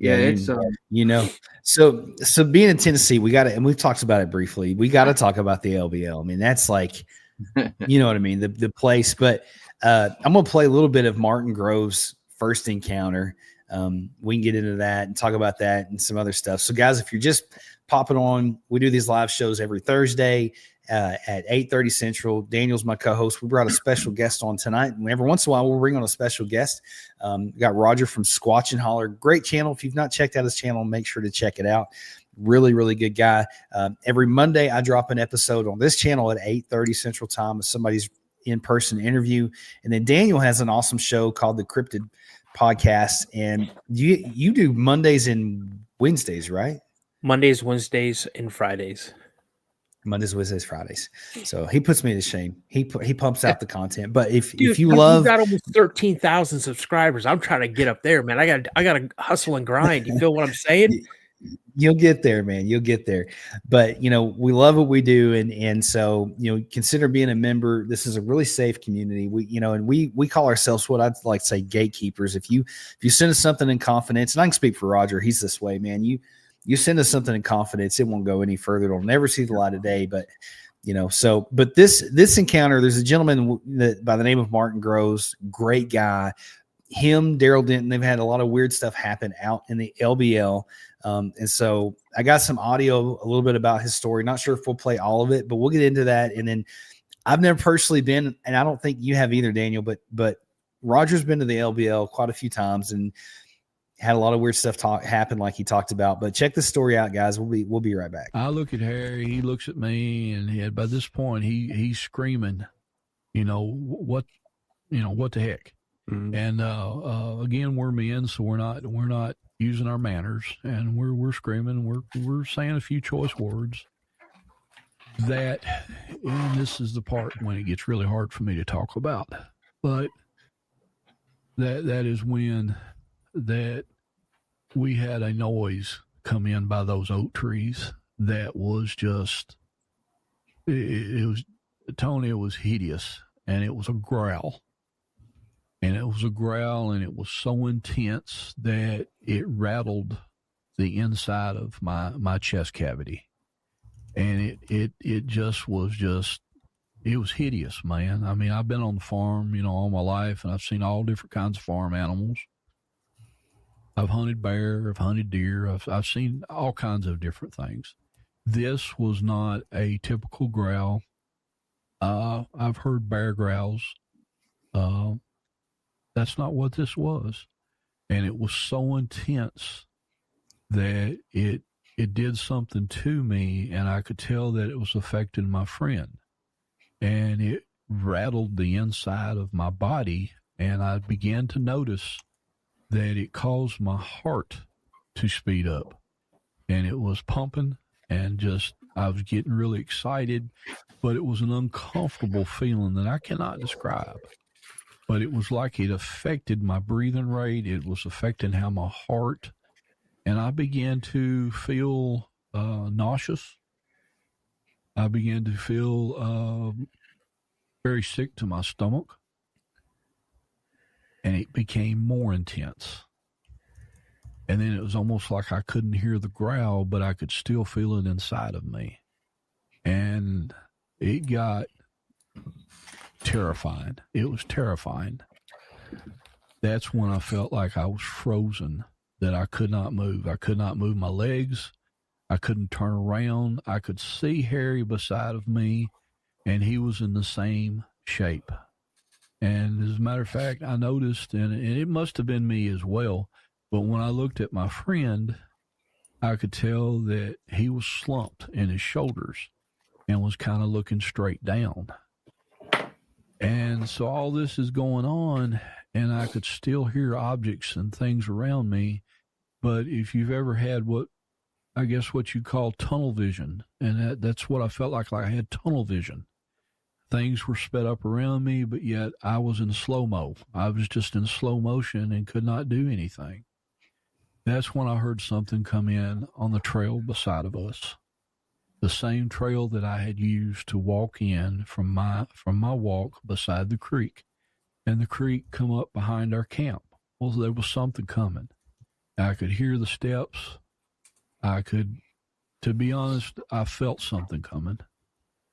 So being in Tennessee, we got to, and we've talked about it briefly. We got to talk about the LBL. I mean, that's like, you know what I mean, the place. But I'm gonna play a little bit of Martin Grove's first encounter. We can get into that and talk about that and some other stuff. So guys, if you're just popping on, we do these live shows every Thursday at 8:30 Central. Daniel's my co-host. We brought a special guest on tonight, and every once in a while we'll bring on a special guest. We got Roger from Squatch and Holler. Great channel. If you've not checked out his channel, make sure to check it out. Really, really good guy. Every Monday I drop an episode on this channel at 8:30 Central Time with somebody's in-person interview. And then Daniel has an awesome show called the Cryptid Podcast. And you do Mondays and Wednesdays, right? Mondays, Wednesdays, and Fridays. Mondays, Wednesdays, Fridays. So he puts me to shame. He pumps out the content. But if you you love, got almost 13,000 subscribers. I'm trying to get up there, man. I got to hustle and grind. You feel what I'm saying? You'll get there, man. You'll get there. But, we love what we do. And so, consider being a member. This is a really safe community. We call ourselves what I'd like to say gatekeepers. If you send us something in confidence, and I can speak for Roger, he's this way, man. You send us something in confidence, it won't go any further. It'll never see the light of day. But, So, but this encounter, there's a gentleman that by the name of Martin Groves, great guy. Him, Daryl Denton, they've had a lot of weird stuff happen out in the LBL. And so I got some audio, a little bit about his story. Not sure if we'll play all of it, but we'll get into that. And then I've never personally been, and I don't think you have either, Daniel, but Roger's been to the LBL quite a few times and had a lot of weird stuff happen like he talked about. But check this story out, guys. We'll be right back. I look at Harry, he looks at me, and by this point he's screaming, what the heck? Mm-hmm. And again, we're men, so we're not using our manners, and we're screaming, we're saying a few choice words. And this is the part when it gets really hard for me to talk about, but that is when that we had a noise come in by those oak trees that was just, it was, Tony, it was hideous, and it was a growl. And it was a growl, and it was so intense that it rattled the inside of my chest cavity. And it just was it was hideous, man. I mean, I've been on the farm, all my life, and I've seen all different kinds of farm animals. I've hunted bear, I've hunted deer, I've seen all kinds of different things. This was not a typical growl. I've heard bear growls. That's not what this was. And it was so intense that it did something to me, and I could tell that it was affecting my friend. And it rattled the inside of my body, and I began to notice that it caused my heart to speed up. And it was pumping, and I was getting really excited, but it was an uncomfortable feeling that I cannot describe. But it was like it affected my breathing rate. It was affecting how my heart, and I began to feel nauseous. I began to feel very sick to my stomach, and it became more intense. And then it was almost like I couldn't hear the growl, but I could still feel it inside of me. And it got terrifying. It was terrifying. That's when I felt like I was frozen, that I could not move. I could not move my legs. I couldn't turn around. I could see Harry beside of me, and he was in the same shape. And as a matter of fact, I noticed, and it must have been me as well, but when I looked at my friend, I could tell that he was slumped in his shoulders and was kind of looking straight down. And so all this is going on, and I could still hear objects and things around me. But if you've ever had what you call tunnel vision, and that's what I felt like I had tunnel vision. Things were sped up around me, but yet I was in slow-mo. I was just in slow motion and could not do anything. That's when I heard something come in on the trail beside of us. The same trail that I had used to walk in from my walk beside the creek. And the creek come up behind our camp. Well, there was something coming. I could hear the steps. To be honest, I felt something coming.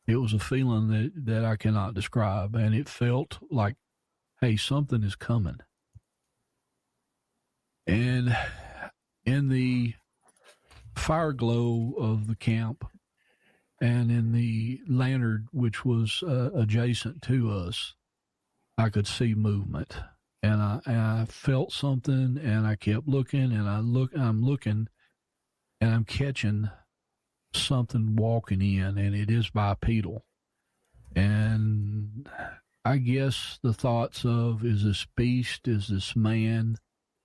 It was a feeling that I cannot describe. And it felt like, hey, something is coming. And in the fire glow of the camp, and in the lantern, which was adjacent to us, I could see movement. And I felt something, and I kept looking, and I'm looking, and I'm catching something walking in, and it is bipedal. And I guess the thoughts of, is this beast, is this man?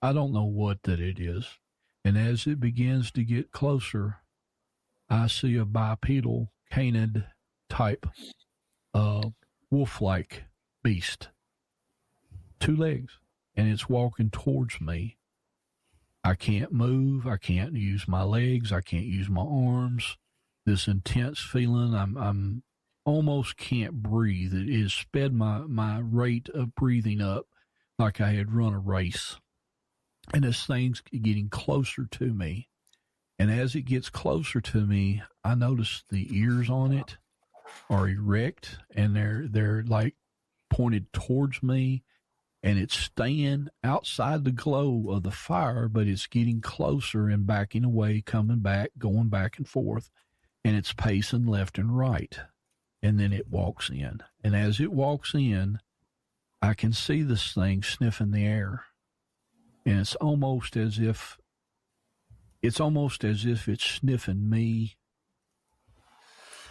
I don't know what that it is. And as it begins to get closer, I see a bipedal canid type wolf-like beast. 2 legs, and it's walking towards me. I can't move. I can't use my legs. I can't use my arms. This intense feeling, I'm almost can't breathe. It has sped my rate of breathing up like I had run a race. And this thing's getting closer to me. And as it gets closer to me, I notice the ears on it are erect, and they're like pointed towards me, and it's staying outside the glow of the fire, but it's getting closer and backing away, coming back, going back and forth, and it's pacing left and right. And then it walks in. And as it walks in, I can see this thing sniffing the air. And it's almost as if it's sniffing me.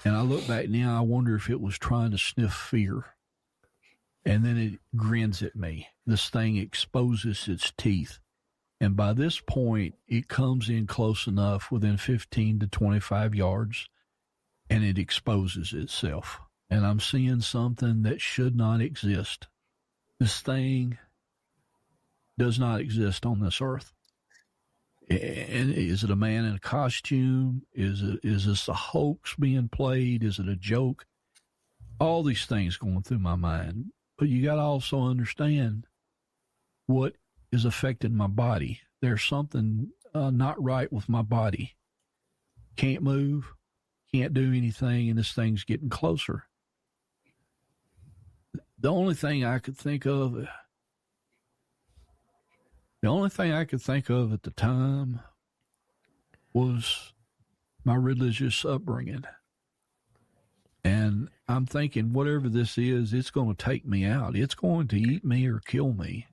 And I look back now, I wonder if it was trying to sniff fear. And then it grins at me. This thing exposes its teeth. And by this point, it comes in close enough, within 15 to 25 yards, and it exposes itself. And I'm seeing something that should not exist. This thing does not exist on this earth. And is it a man in a costume? Is this a hoax being played? Is it a joke? All these things going through my mind. But you got to also understand what is affecting my body. There's something not right with my body. Can't move, can't do anything, and this thing's getting closer. The only thing I could think of at the time was my religious upbringing. And I'm thinking, whatever this is, it's going to take me out. It's going to eat me or kill me.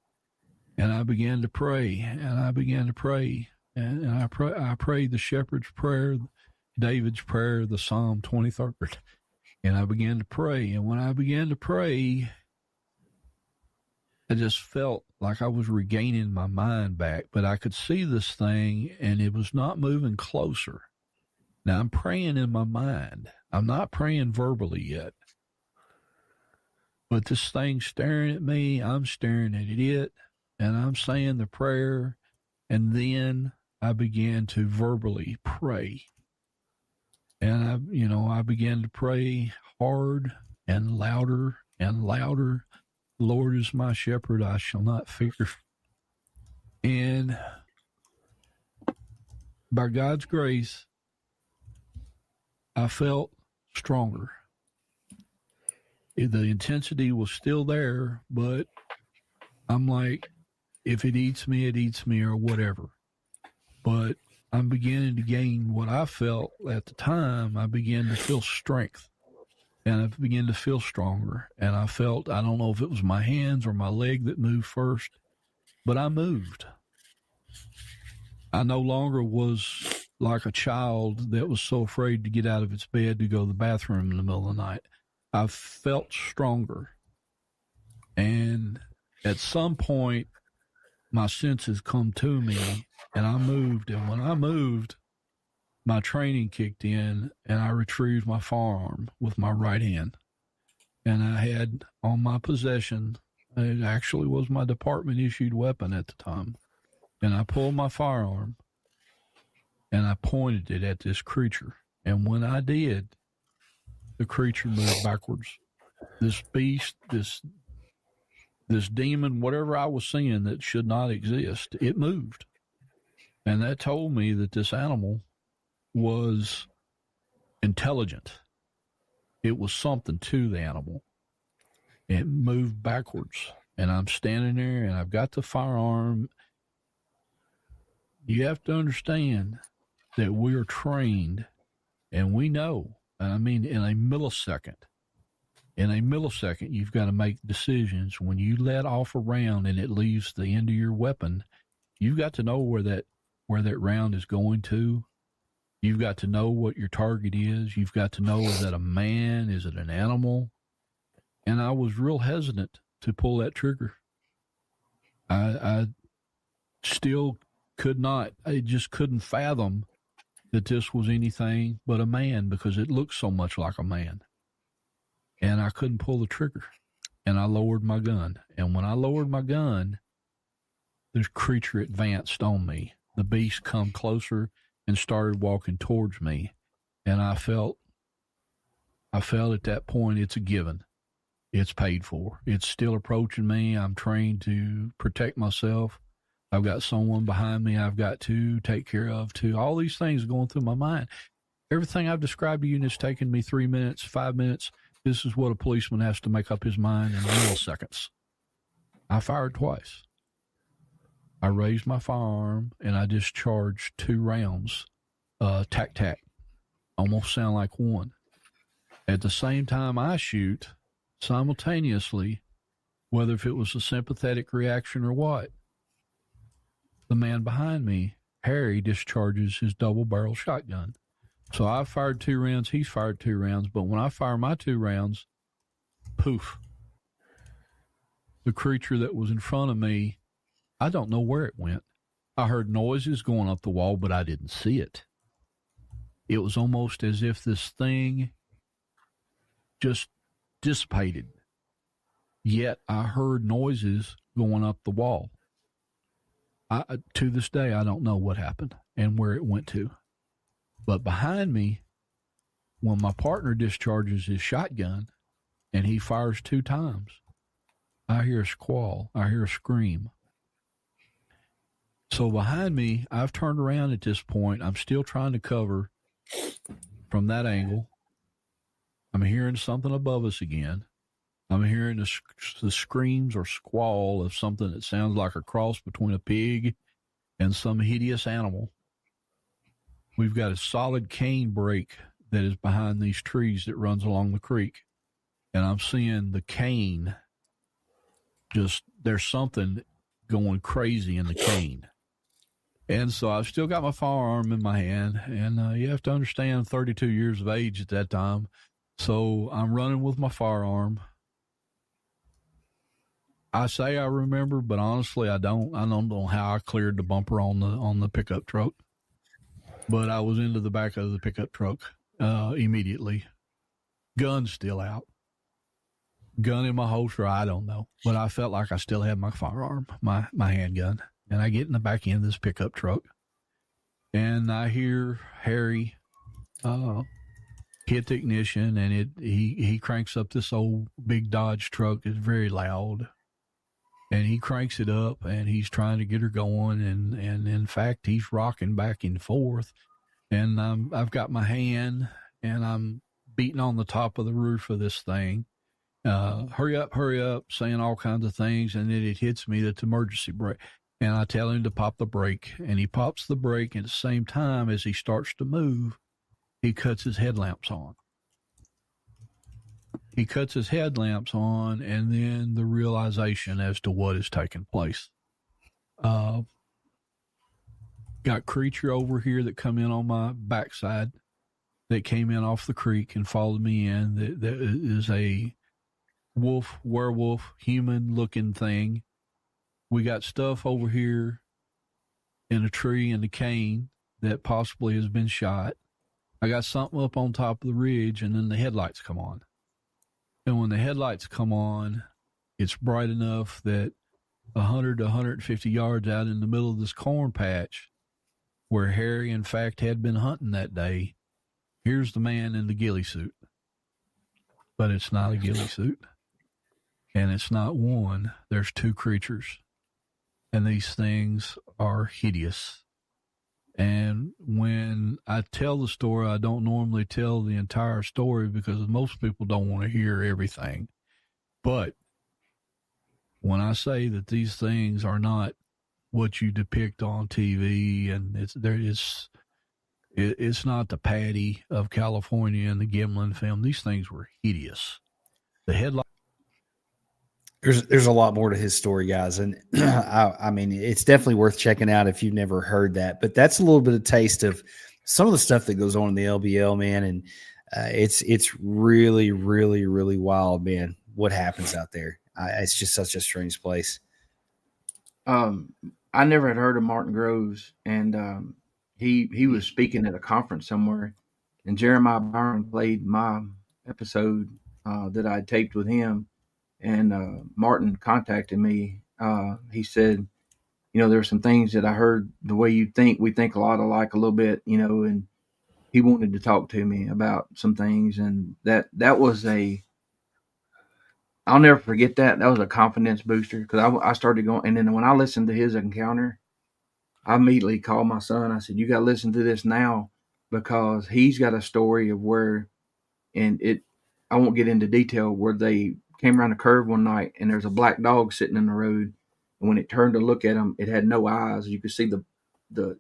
And I began to pray, and I prayed the shepherd's prayer, David's prayer, the Psalm 23rd. And I began to pray. And when I began to pray, I just felt like I was regaining my mind back, but I could see this thing, and it was not moving closer. Now, I'm praying in my mind. I'm not praying verbally yet. But this thing's staring at me. I'm staring at it, and I'm saying the prayer, and then I began to verbally pray. And I began to pray hard and louder and louder. The Lord is my shepherd, I shall not fear. And by God's grace, I felt stronger. The intensity was still there, but I'm like, if it eats me, or whatever. But I'm beginning to gain what I felt at the time. I began to feel strength, and I began to feel stronger. And I felt, I don't know if it was my hands or my leg that moved first, but I moved. I no longer was like a child that was so afraid to get out of its bed to go to the bathroom in the middle of the night. I felt stronger. And at some point, my senses come to me, and I moved. And when I moved, my training kicked in, and I retrieved my firearm with my right hand. And I had on my possession, it actually was my department-issued weapon at the time. And I pulled my firearm, and I pointed it at this creature. And when I did, the creature moved backwards. This beast, this demon, whatever I was seeing that should not exist, it moved. And that told me that this animal was intelligent. It was something to the animal. It moved backwards. And I'm standing there, and I've got the firearm. You have to understand that we're trained, and we know, and I mean in a millisecond, you've got to make decisions. When you let off a round and it leaves the end of your weapon, you've got to know where that round is going to. You've got to know what your target is. You've got to know, is that a man? Is it an animal? And I was real hesitant to pull that trigger. I still could not. I just couldn't fathom that this was anything but a man, because it looked so much like a man. And I couldn't pull the trigger. And I lowered my gun. And when I lowered my gun, this creature advanced on me. The beast come closer and started walking towards me. And I felt at that point, it's a given. It's paid for. It's still approaching me. I'm trained to protect myself. I've got someone behind me I've got to take care of too. All these things are going through my mind. Everything I've described to you, and it's taken me 3 minutes, 5 minutes. This is what a policeman has to make up his mind in milliseconds. I fired twice. I raised my firearm and I discharged 2 rounds, tac-tac, almost sound like one. At the same time I shoot, simultaneously, whether if it was a sympathetic reaction or what, the man behind me, Harry, discharges his double-barrel shotgun. So I fired 2 rounds, he's fired 2 rounds, but when I fire my 2 rounds, poof. The creature that was in front of me, I don't know where it went. I heard noises going up the wall, but I didn't see it. It was almost as if this thing just dissipated. Yet I heard noises going up the wall. To this day, I don't know what happened and where it went to. But behind me, when my partner discharges his shotgun and he fires 2 times, I hear a squall. I hear a scream. So behind me, I've turned around at this point. I'm still trying to cover from that angle. I'm hearing something above us again. I'm hearing the screams or squall of something that sounds like a cross between a pig and some hideous animal. We've got a solid cane break that is behind these trees that runs along the creek. And I'm seeing the cane, just there's something going crazy in the cane. And so I've still got my firearm in my hand. And you have to understand, 32 years of age at that time. So I'm running with my firearm. I say I remember, but honestly, I don't. I don't know how I cleared the bumper on the pickup truck. But I was into the back of the pickup truck immediately. Gun still out. Gun in my holster, I don't know. But I felt like I still had my firearm, my handgun. And I get in the back end of this pickup truck. And I hear Harry hit the ignition, and he cranks up this old big Dodge truck. It's very loud. And he cranks it up, and he's trying to get her going, and in fact, he's rocking back and forth. And I've got my hand, and I'm beating on the top of the roof of this thing. Hurry up, saying all kinds of things, and then it hits me that the emergency brake. And I tell him to pop the brake, and he pops the brake, and at the same time as he starts to move, he cuts his headlamps on. He cuts his headlamps on, and then the realization as to what is taking place. Got creature over here that come in on my backside that came in off the creek and followed me in. That is a werewolf, human-looking thing. We got stuff over here in a tree in the cane that possibly has been shot. I got something up on top of the ridge, and then the headlights come on. And when the headlights come on, it's bright enough that 100 to 150 yards out in the middle of this corn patch, where Harry, in fact, had been hunting that day, here's the man in the ghillie suit. But it's not a ghillie suit. And it's not one. There's 2 creatures. And these things are hideous. And when I tell the story, I don't normally tell the entire story because most people don't want to hear everything. But when I say that these things are not what you depict on TV, and it's not the Patty of California and the Gimlin film, these things were hideous. The headlight. There's a lot more to his story, guys, and I mean, it's definitely worth checking out if you've never heard that. But that's a little bit of taste of some of the stuff that goes on in the LBL, man, and it's really, really, really wild, man. What happens out there? It's just such a strange place. I never had heard of Martin Groves, and he was speaking at a conference somewhere, and Jeremiah Byron played my episode that I taped with him. And Martin contacted me. He said, there are some things that I heard the way you think. We think a lot alike a little bit, and he wanted to talk to me about some things. And that was I'll never forget that. That was a confidence booster because I started going. And then when I listened to his encounter, I immediately called my son. I said, you got to listen to this now because he's got a story of where, I won't get into detail, where they came around a curve one night and there's a black dog sitting in the road. And when it turned to look at him, it had no eyes. You could see the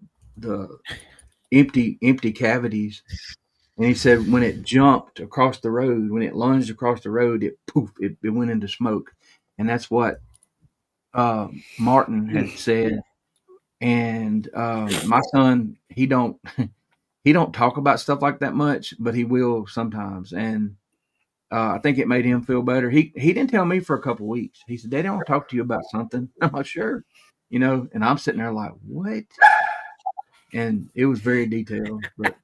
empty cavities. And he said when it jumped across the road, when it lunged across the road, it went into smoke. And that's what Martin had said. And my son, he don't talk about stuff like that much, but he will sometimes. And I think it made him feel better. He didn't tell me for a couple of weeks. He said, "Daddy, I want to talk to you about something." I'm like, "Sure," and I'm sitting there like, "What?" And it was very detailed. But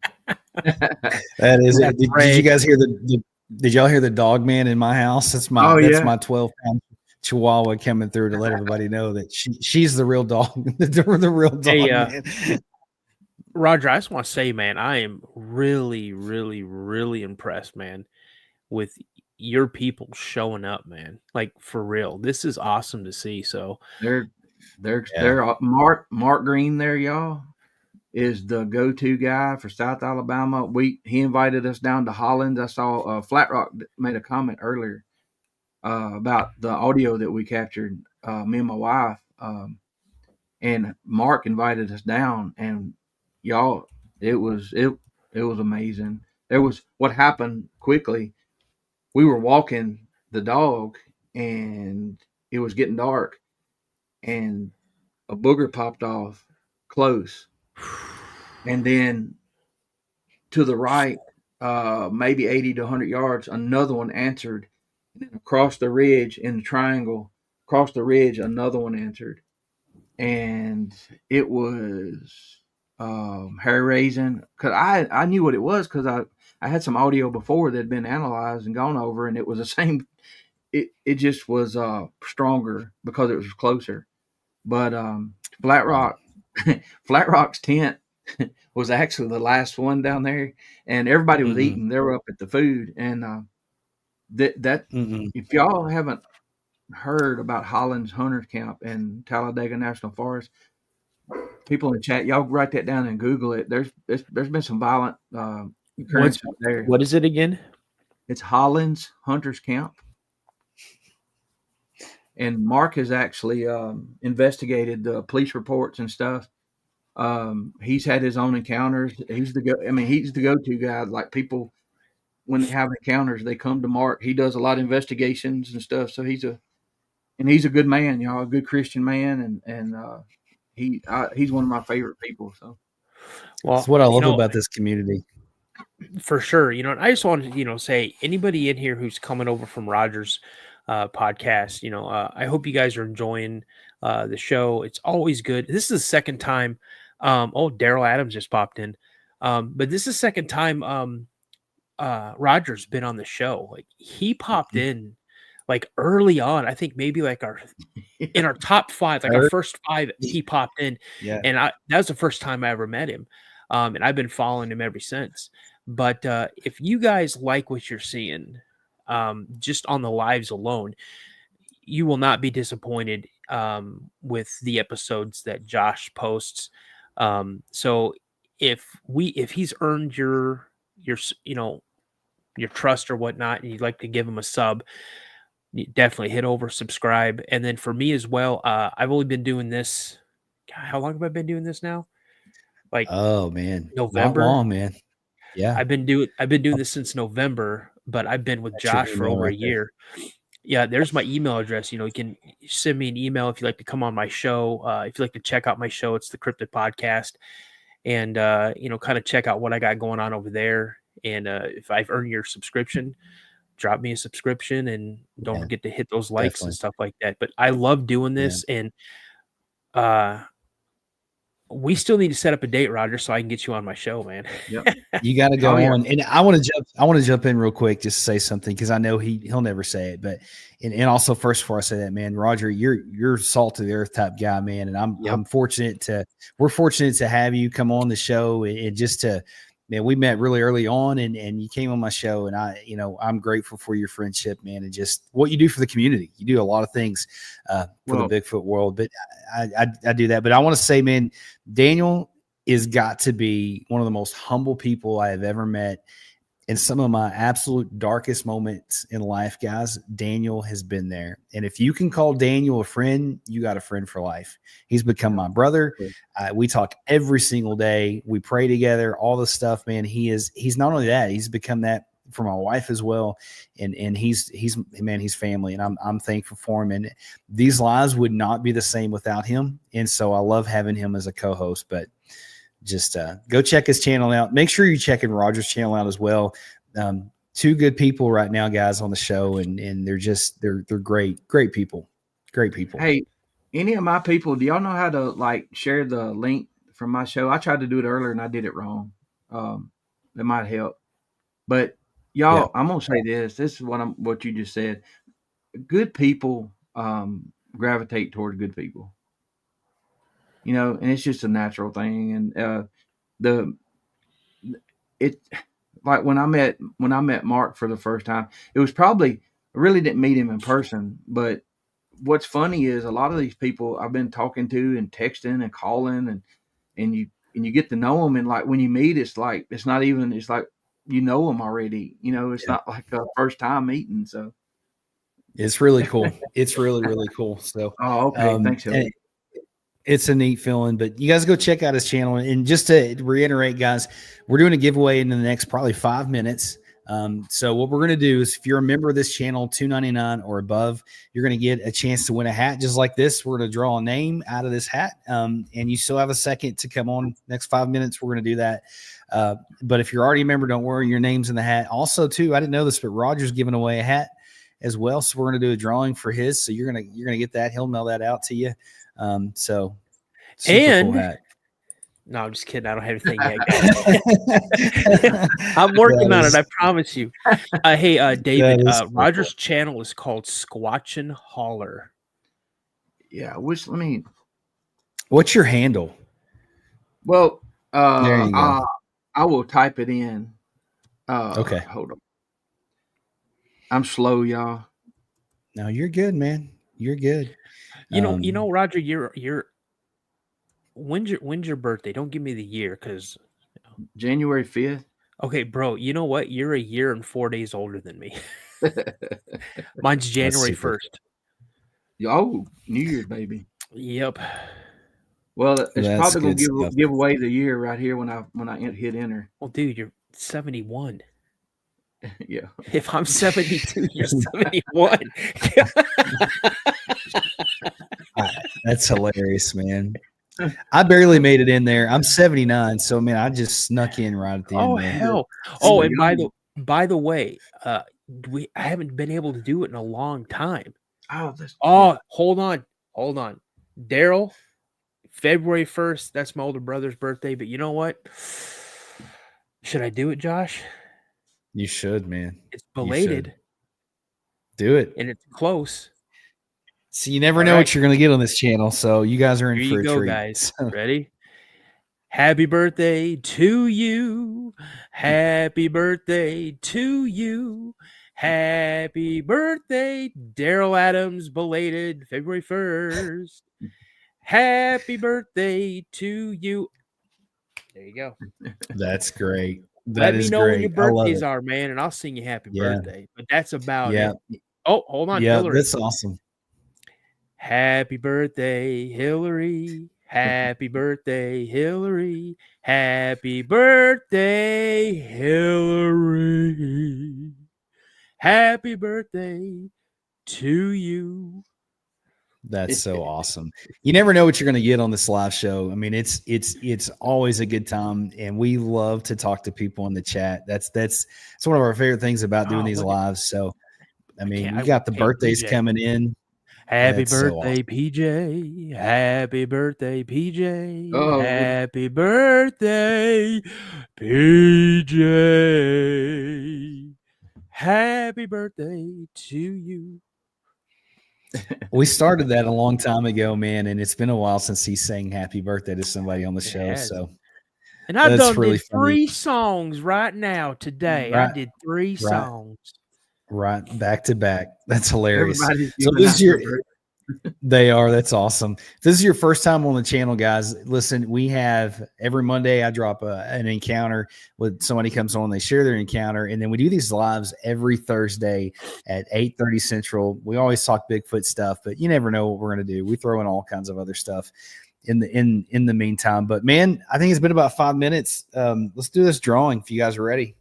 that is it. Did you guys hear did y'all hear the Dogman in my house? That's my 12-pound Chihuahua coming through to let everybody know that she's the real dog, the real dog. Hey, Roger, I just want to say, man, I am really, really, really impressed, man, with your people showing up, man. Like, for real, this is awesome to see. So they're Mark Green there, y'all, is the go-to guy for South Alabama. He invited us down to Hollins. I saw Flat Rock made a comment earlier about the audio that we captured, me and my wife, and Mark invited us down, and y'all, it was amazing. There was what happened quickly. We were walking the dog, and it was getting dark, and a booger popped off close, and then to the right, maybe 80 to 100 yards, another one answered. And then across the ridge in the triangle, across the ridge, another one answered. And it was hair raising, because I knew what it was, because I had some audio before that had been analyzed and gone over, and it was the same. It just was stronger because it was closer. But Flat Rock's tent was actually the last one down there, and everybody was eating. They were up at the food, and if y'all haven't heard about Hollins Hunters Camp in Talladega National Forest, people in the chat, y'all write that down and Google it. There's been some violent occurrences there. What is it again? It's Hollins Hunters Camp. And Mark has actually investigated the police reports and stuff. He's had his own encounters. He's the go-to guy. Like, people, when they have encounters, they come to Mark. He does a lot of investigations and stuff. So he's a good man, y'all, a good Christian man, and he's one of my favorite people. So, well, that's what I love about this community. For sure. I just wanted to, say, anybody in here who's coming over from Roger's podcast, I hope you guys are enjoying the show. It's always good. This is the second time. Daryl Adams just popped in. But this is the second time Roger's been on the show. Like, he popped in like early on. I think maybe like in our top 5, like our first 5, he popped in. Yeah. And that was the first time I ever met him. And I've been following him ever since. But if you guys like what you're seeing, just on the lives alone, you will not be disappointed with the episodes that Josh posts. So if he's earned your trust or whatnot, and you'd like to give him a sub, you definitely hit over, subscribe. And then for me as well, I've only been doing this. God, how long have I been doing this now? Like, oh man, November. Not long, man. Yeah, I've been doing this since November, but I've been with Josh for over a year. Yeah, there's my email address. You can send me an email if you'd like to come on my show. If you'd like to check out my show, it's the Cryptid Podcast, and kind of check out what I got going on over there. And if I've earned your subscription, drop me a subscription, and don't forget to hit those likes and stuff like that. But I love doing this, and we still need to set up a date, Roger, so I can get you on my show, man. Yep. You got to go on. And I want to jump in real quick, just to say something, because I know he'll never say it, but and also, first, before I say that, man, Roger, you're salt of the earth type guy, man, and we're fortunate to have you come on the show, and just to, man, we met really early on, and you came on my show, and I'm grateful for your friendship, man, and just what you do for the community. You do a lot of things for the Bigfoot world, but I do that. But I want to say, man, Daniel, is got to be one of the most humble people I have ever met. In some of my absolute darkest moments in life, guys, Daniel has been there. And if you can call Daniel a friend, you got a friend for life. He's become my brother. We talk every single day. We pray together, all this stuff, man. He's not only that, he's become that for my wife as well. And he's family. And I'm thankful for him. And these lives would not be the same without him. And so I love having him as a co-host, but just go check his channel out. Make sure you're checking Roger's channel out as well. Two good people right now, guys, on the show, and they're great people. Great people. Hey, any of my people, do y'all know how to like share the link from my show? I tried to do it earlier and I did it wrong. That might help. But y'all, I'm gonna say this. This is what you just said. Good people gravitate toward good people. You know, and it's just a natural thing. And like when I met Mark for the first time, it was probably, I really didn't meet him in person. But what's funny is a lot of these people I've been talking to and texting and calling, and you get to know them, and like when you meet, it's like it's like you know them already. You know, it's not like a first time meeting. So it's really cool. It's really, really cool. So okay, thanks. It's a neat feeling, but you guys go check out his channel. And just to reiterate, guys, we're doing a giveaway in the next probably 5 minutes. So what we're going to do is if you're a member of this channel, $2.99 or above, you're going to get a chance to win a hat just like this. We're going to draw a name out of this hat. And you still have a second to come on. Next 5 minutes, we're going to do that. But if you're already a member, don't worry, your name's in the hat. Also, too, I didn't know this, but Roger's giving away a hat as well. So we're going to do a drawing for his. So you're going to get that. He'll mail that out to you. So super cool hat. No, I'm just kidding. I don't have anything yet. I'm working on it. I promise you. Hey, David, Roger's channel is called Squatchin' Holler. Yeah. What's your handle? Well, there you go. I will type it in. Okay. Hold on. I'm slow, y'all. No, you're good, man. You're good. You know, Roger, you're when's your birthday? Don't give me the year, because January 5th. Okay, bro. You know what? You're a year and 4 days older than me. Mine's January 1st. Oh, New Year's, baby. Yep. Well, it's probably gonna give away the year right here when I hit enter. Well, dude, you're 71. Yeah. If I'm 72, you're 71. That's hilarious, man. I barely made it in there. I'm 79, so man, I just snuck in right at the end. Oh, hell. Oh, and by the way, I haven't been able to do it in a long time. Hold on. Daryl, February 1st, that's my older brother's birthday, but you know what? Should I do it, Josh? You should, man. It's belated. Do it. And it's close. So you never know what you're going to get on this channel, so you guys are in for a treat. Here you go, guys. Ready? Happy birthday to you. Happy birthday to you. Happy birthday, Daryl Adams, belated February 1st. Happy birthday to you. There you go. That's great. Let me know when your birthdays are, man, and I'll sing you happy birthday. But that's about it. Oh, hold on. Yeah, Hillary. that's awesome. Happy birthday, Hillary. Happy birthday, Hillary. Happy birthday, Hillary. Happy birthday to you. That's so awesome. You never know what you're going to get on this live show. I mean, it's always a good time, and we love to talk to people in the chat. That's one of our favorite things about doing these lives. So, I mean, we got the birthdays coming in. Happy birthday, PJ. Happy birthday, PJ. Oh. Happy birthday, PJ. Happy birthday to you. We started that a long time ago, man, and it's been a while since he sang happy birthday to somebody on the show. So, and I've done three songs right now today. I did three songs. Right, back to back. That's hilarious. So this is your They are. That's awesome. If this is your first time on the channel, guys, listen, we have every Monday I drop an encounter with somebody comes on, they share their encounter, and then we do these lives every Thursday at 8:30 Central. We always talk Bigfoot stuff, but you never know what we're going to do. We throw in all kinds of other stuff in the meantime. But man, I think it's been about 5 minutes. Let's do this drawing if you guys are ready.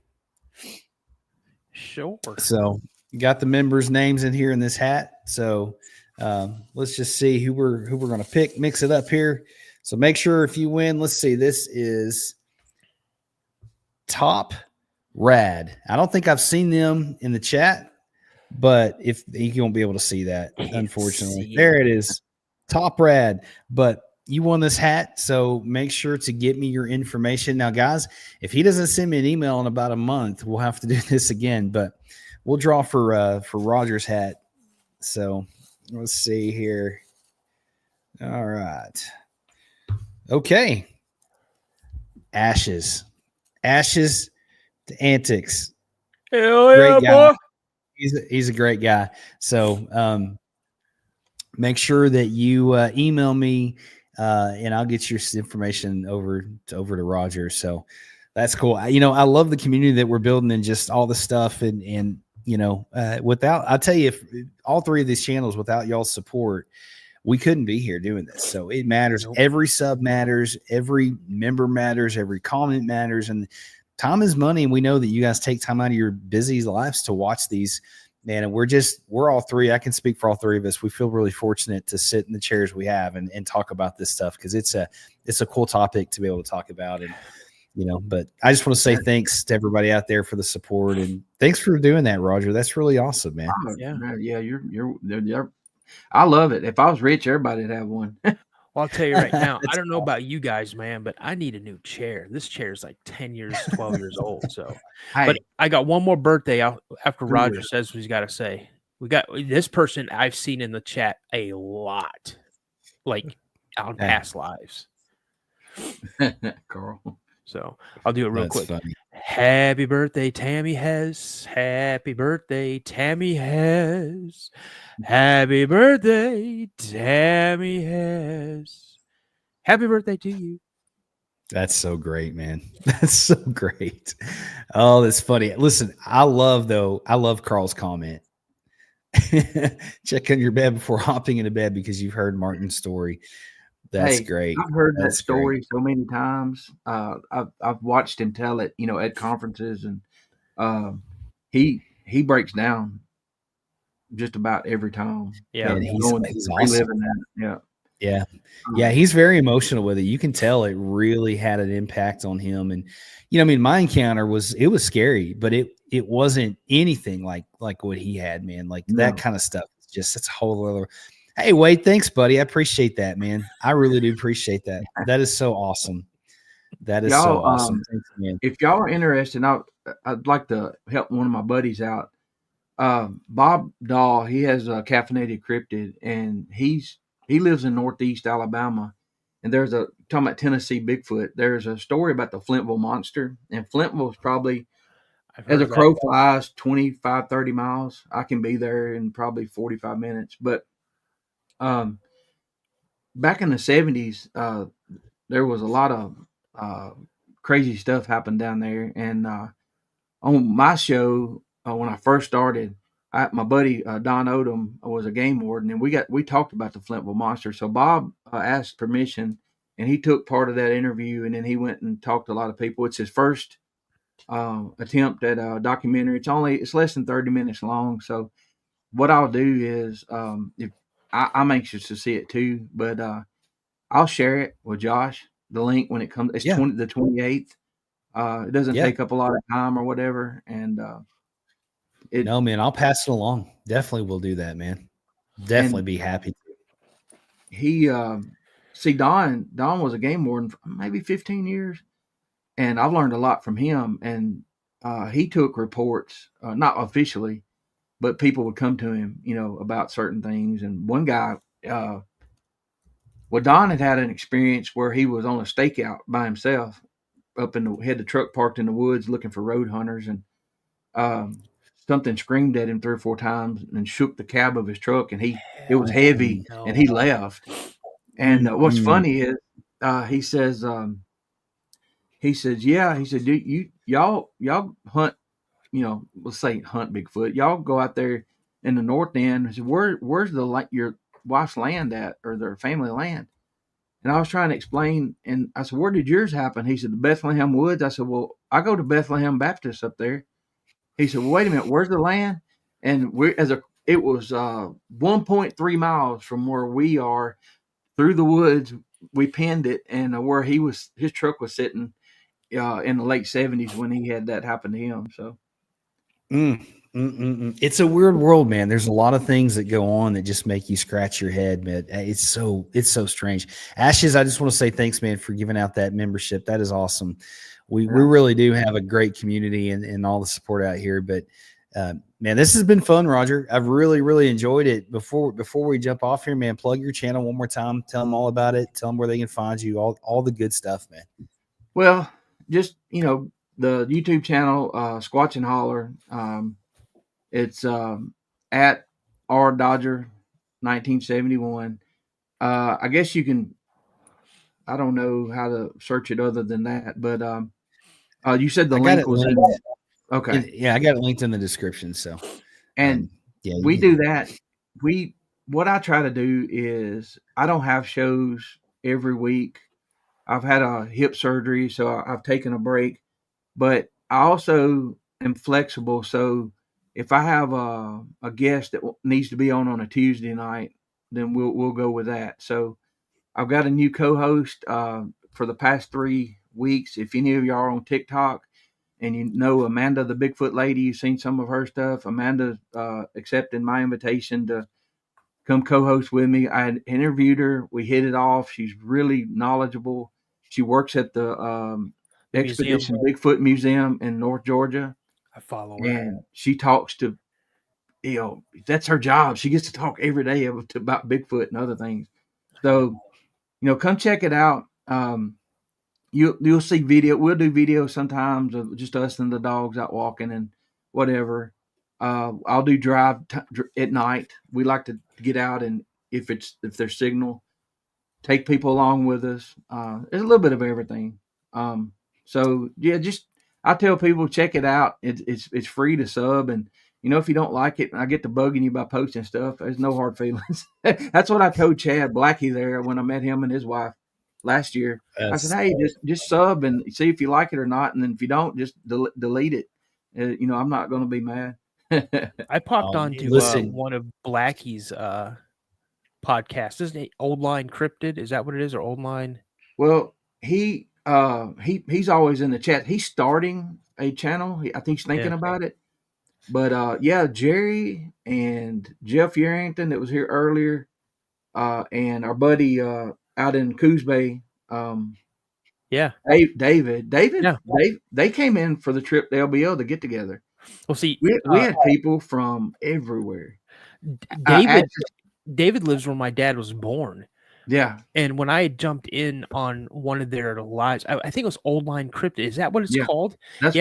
Sure. So you got the members' names in here in this hat. So let's just see who we're going to pick, mix it up here. So make sure if you win, let's see, this is Top Rad. I don't think I've seen them in the chat, but if you won't be able to see that, unfortunately. There it is. Top Rad. But you won this hat, so make sure to get me your information. Now, guys, if he doesn't send me an email in about a month, we'll have to do this again, but we'll draw for Roger's hat. So let's see here. All right. Okay. Ashes to Antics. Hell yeah, Great guy. boy. He's a great guy. So make sure that you email me and I'll get your information over to Roger. So that's cool. I love the community that we're building and just all the stuff and I'll tell you, if all three of these channels, without y'all's support, we couldn't be here doing this. So it matters. Nope. Every sub matters. Every member matters. Every comment matters. And time is money. And we know that you guys take time out of your busy lives to watch these, man. And we're all three. I can speak for all three of us. We feel really fortunate to sit in the chairs we have and talk about this stuff, because it's a cool topic to be able to talk about. And, but I just want to say thanks to everybody out there for the support, and thanks for doing that, Roger. That's really awesome, man. Yeah. You're I love it. If I was rich, everybody'd have one. Well, I'll tell you right now, I don't know about you guys, man, but I need a new chair. This chair is like 10 years, 12 years old. So, but I got one more birthday after Roger says what he's got to say. We got this person I've seen in the chat a lot, like on past lives. Carl. So I'll do it real quick. Funny. Happy birthday, Tammy Hess. Happy birthday, Tammy Hess. Happy birthday, Tammy Hess. Happy birthday to you. That's so great, man. That's so great. Oh, that's funny. Listen, I love Carl's comment. Check on your bed before hopping into bed because you've heard Martin's story. That's great. I've heard that story so many times. I've watched him tell it, at conferences, and he breaks down just about every time. Yeah, he's reliving awesome. That. Yeah. He's very emotional with it. You can tell it really had an impact on him. And my encounter was scary, but it wasn't anything like what he had, man. Like that kind of stuff. It's a whole other. Hey, Wade, thanks, buddy. I appreciate that, man. I really do appreciate that. That is so awesome. That is so awesome. Thanks, man. If y'all are interested, I'd like to help one of my buddies out. Bob Dahl, he has a caffeinated cryptid, and he lives in Northeast Alabama. And there's talking about Tennessee Bigfoot. There's a story about the Flintville monster, and Flintville is probably, as a crow flies, 25, 30 miles. I can be there in probably 45 minutes. But back in the 70s, there was a lot of crazy stuff happened down there. And on my show, when I first started, my buddy Don Odom was a game warden, and we talked about the Flintville monster. So Bob asked permission, and he took part of that interview, and then he went and talked to a lot of people. It's his first attempt at a documentary. It's less than 30 minutes long. So what I'll do is, if I'm anxious to see it too, but I'll share it with Josh, the link, when it comes. It's the 28th. It doesn't take up a lot of time or whatever. And no, man, I'll pass it along. Definitely will do that, man. Definitely be happy to. He Don was a game warden for maybe 15 years, and I've learned a lot from him. And he took reports, not officially, but people would come to him, about certain things. And one guy, Don had an experience where he was on a stakeout by himself had the truck parked in the woods looking for road hunters, and something screamed at him 3 or 4 times and shook the cab of his truck, and he it was heavy, and he left. And what's funny is he says, yeah, he said, y'all hunt, let's say hunt Bigfoot. Y'all go out there in the north end. I said, where's your wife's land at, or their family land? And I was trying to explain, and I said, where did yours happen? He said, the Bethlehem Woods. I said, well, I go to Bethlehem Baptist up there. He said, well, wait a minute, where's the land? And it was 1.3 miles from where we are through the woods. We pinned it, and where his truck was sitting in the late 70s when he had that happen to him. So. It's a weird world, man. There's a lot of things that go on that just make you scratch your head, man. It's so strange. Ashes, I just want to say thanks, man, for giving out that membership. That is awesome. We really do have a great community and all the support out here. But man, this has been fun, Roger. I've really enjoyed it. Before we jump off here, man, plug your channel one more time. Tell them all about it. Tell them where they can find you. All the good stuff, man. Well, just the YouTube channel, Squatch and Holler. It's at R Dodger 1971. I guess you can. I don't know how to search it other than that, but you said the link was in. Okay. Yeah, I got it linked in the description. So, and we do that. What I try to do is I don't have shows every week. I've had a hip surgery, so I've taken a break, but I also am flexible. So if I have a guest that needs to be on a Tuesday night, then we'll go with that. So I've got a new co-host for the past 3 weeks. If any of y'all are on TikTok and you know Amanda, the Bigfoot lady, you've seen some of her stuff. Amanda accepted my invitation to come co-host with me. I had interviewed her. We hit it off. She's really knowledgeable. She works at the Expedition Bigfoot Museum in North Georgia. I follow her. And she talks to, that's her job. She gets to talk every day about Bigfoot and other things. So, come check it out. You'll see video. We'll do videos sometimes of just us and the dogs out walking and whatever. I'll do drive at night. We like to get out, and if there's signal, take people along with us. There's a little bit of everything. So yeah, I tell people, check it out. It's free to sub, and if you don't like it, I get to bugging you by posting stuff. There's no hard feelings. That's what I told Chad Blackie there when I met him and his wife last year. I said, hey, just sub and see if you like it or not, and then if you don't, just delete it. I'm not going to be mad. I popped onto one of Blackie's podcasts. Isn't it Old Line Cryptid? Is that what it is, or Old Line? Well, he's always in the chat. He's starting a channel. I think he's thinking about it. But Jerry and Jeff Yarrington that was here earlier, and our buddy out in Coos Bay, David, they came in for the trip to LBL to get together. Well, see, we had people from everywhere. David lives where my dad was born. Yeah. And when I had jumped in on one of their lives, I think it was Old Line Cryptid. Is that what it's called? That's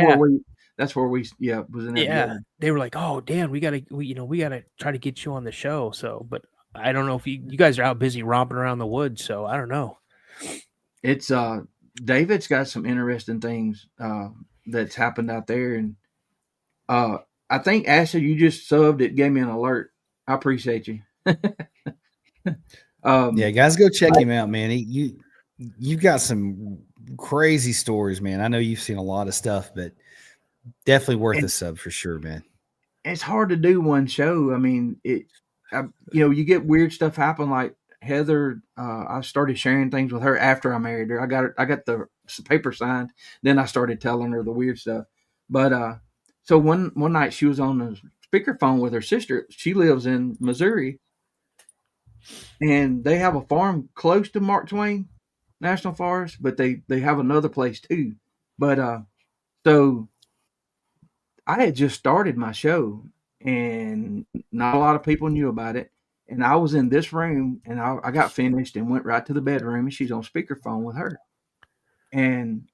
where we was in that building. They were like, "Oh, Dan, we gotta try to get you on the show." So, but I don't know if you guys are out busy romping around the woods, so I don't know. It's David's got some interesting things that's happened out there, and I think Ashley, you just subbed it, gave me an alert. I appreciate you. Yeah, guys, go check him out, man. You've got some crazy stories, man. I know you've seen a lot of stuff, but definitely worth a sub for sure, man. It's hard to do one show. I mean, you get weird stuff happen. Like Heather, I started sharing things with her after I married her. I got the paper signed. Then I started telling her the weird stuff. But so one night she was on the speakerphone with her sister. She lives in Missouri, and they have a farm close to Mark Twain National Forest, but they have another place too. But so I had just started my show, and not a lot of people knew about it. And I was in this room, and I got finished and went right to the bedroom, and she's on speakerphone with her. And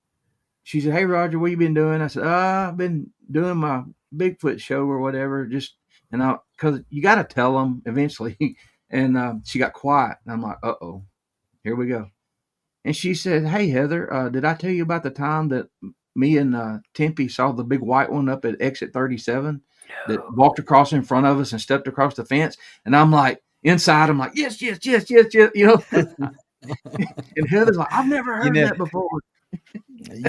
she said, "Hey, Roger, what you been doing?" I said, "I've been doing my Bigfoot show or whatever." Because you got to tell them eventually, And she got quiet. And I'm like, uh-oh, here we go. And she said, hey, Heather, did I tell you about the time that me and Tempe saw the big white one up at exit 37 that walked across in front of us and stepped across the fence? And I'm like, inside, I'm like, yes. You know, and Heather's like, I've never heard that before.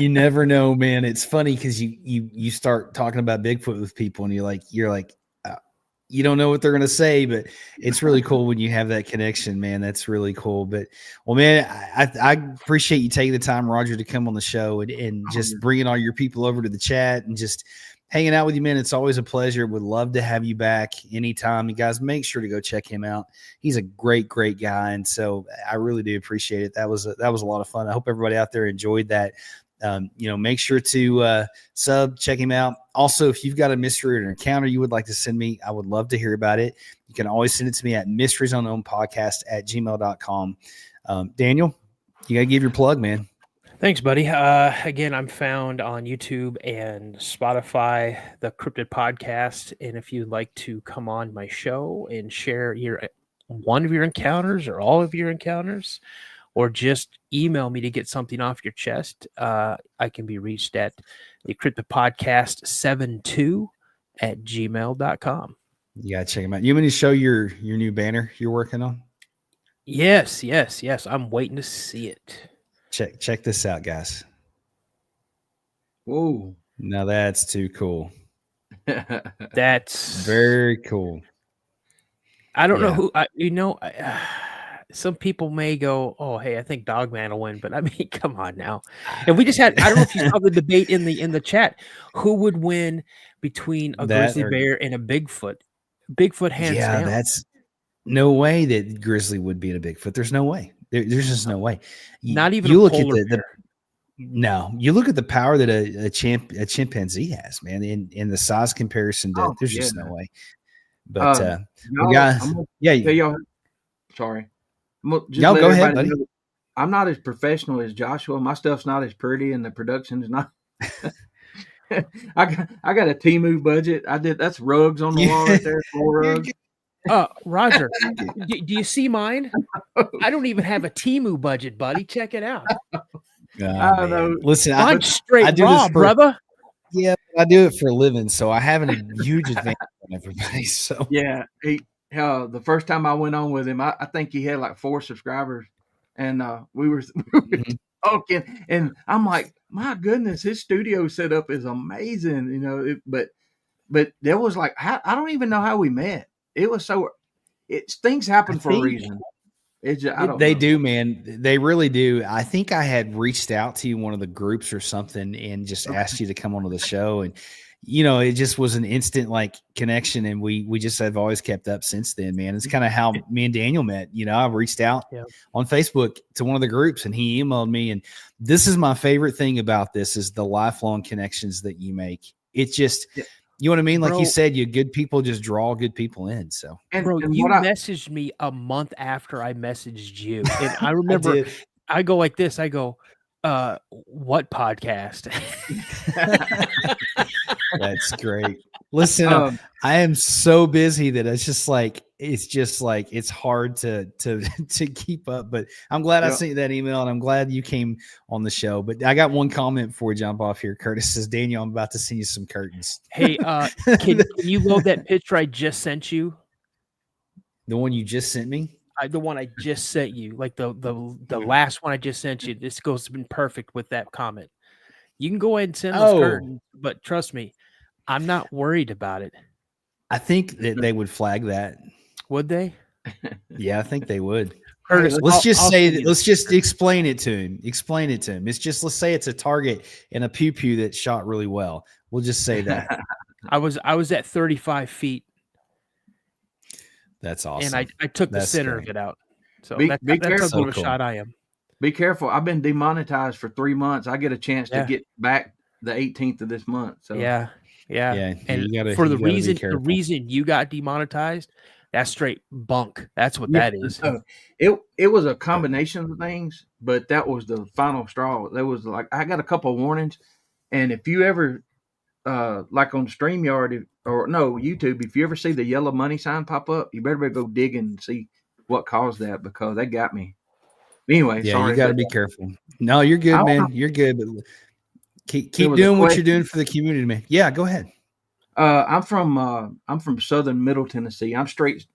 You never know, man. It's funny because you start talking about Bigfoot with people, and you're like, you don't know what they're gonna say, but it's really cool when you have that connection, man. That's really cool. But well, man, I appreciate you taking the time, Roger, to come on the show and just bringing all your people over to the chat and just hanging out with you, man. It's always a pleasure. Would love to have you back anytime. You guys make sure to go check him out. He's a great guy, and so I really do appreciate it. That was a lot of fun. I hope everybody out there enjoyed that. Make sure to sub, check him out. Also, if you've got a mystery or an encounter you would like to send me, I would love to hear about it. You can always send it to me at MysterieSUnknownPodcast@gmail.com. Daniel, you got to give your plug, man. Thanks, buddy. Again, I'm found on YouTube and Spotify, the Cryptid Podcast. And if you'd like to come on my show and share one of your encounters or all of your encounters, or just email me to get something off your chest, I can be reached at the Cryptid Podcast 72@gmail.com. You got to check him out. You want me to show your new banner you're working on? Yes. I'm waiting to see it. Check this out, guys. Whoa. Now that's too cool. That's very cool. I don't know who, some people may go, oh, hey, I think Dogman will win, but I mean, come on now. And we just had, I don't know if you saw the debate in the chat, who would win between a grizzly bear and a Bigfoot? Bigfoot hands down. Yeah, that's no way that grizzly would beat a Bigfoot. There's no way. There's just no way. Not even you a look at bear. No, you look at the power that a chimpanzee has, man, in the size comparison. There's just no way. But sorry. Y'all go ahead, buddy. I'm not as professional as Joshua. My stuff's not as pretty, and the production is not. I got a Temu budget. That's rugs on the wall right there. 4 rugs. Roger, do you see mine? I don't even have a Temu budget, buddy. Check it out. I know. Listen, I'm straight raw, brother. Yeah, I do it for a living, so I have a huge advantage on everybody. So yeah, the first time I went on with him, I think he had like 4 subscribers, and we were talking, and I'm like, my goodness, his studio setup is amazing, but there was like, I don't even know how we met. It was things happen for a reason. They do, man. They really do. I think I had reached out to you in one of the groups or something and just asked you to come onto the show. And, it just was an instant connection. And we just have always kept up since then, man. It's kind of how me and Daniel met. I reached out on Facebook to one of the groups and he emailed me. And this is my favorite thing about this is the lifelong connections that you make. It's just, you know what I mean? Like you said, good people just draw good people in. So, and you messaged me a month after I messaged you. And I remember I go like this. I go, what podcast? That's great. Listen, I am so busy that it's hard to keep up, but I'm glad I sent you that email and I'm glad you came on the show. But I got one comment before we jump off here. Curtis says, Daniel, I'm about to send you some curtains. Hey, can you load that picture I just sent you? The one you just sent me? The one I just sent you, like the last one I just sent you. This goes in perfect with that comment. You can go ahead and send those curtains, but trust me, I'm not worried about it. I think that they would flag that. Would they? Yeah, I think they would. Curtis, let's just explain it to him. Explain it to him. It's just, let's say it's a target and a pew that shot really well. We'll just say that. I was at 35 feet. That's awesome. And I took the center of it out. So be that's careful. how good of a shot I am. Be careful. I've been demonetized for 3 months. I get a chance to get back the 18th of this month. So yeah. And the reason you got demonetized, that's straight bunk. That's what that is. It was a combination of things, but that was the final straw. There was I got a couple of warnings, and if you ever like on StreamYard YouTube, if you ever see the yellow money sign pop up, you better go dig and see what caused that because they got me. Anyway, Yeah, sorry, you got to but, be careful. No, you're good, man. You're good. But keep was a doing what you're question. doing for the community, man. Yeah, go ahead. I'm from southern Middle Tennessee. I'm straight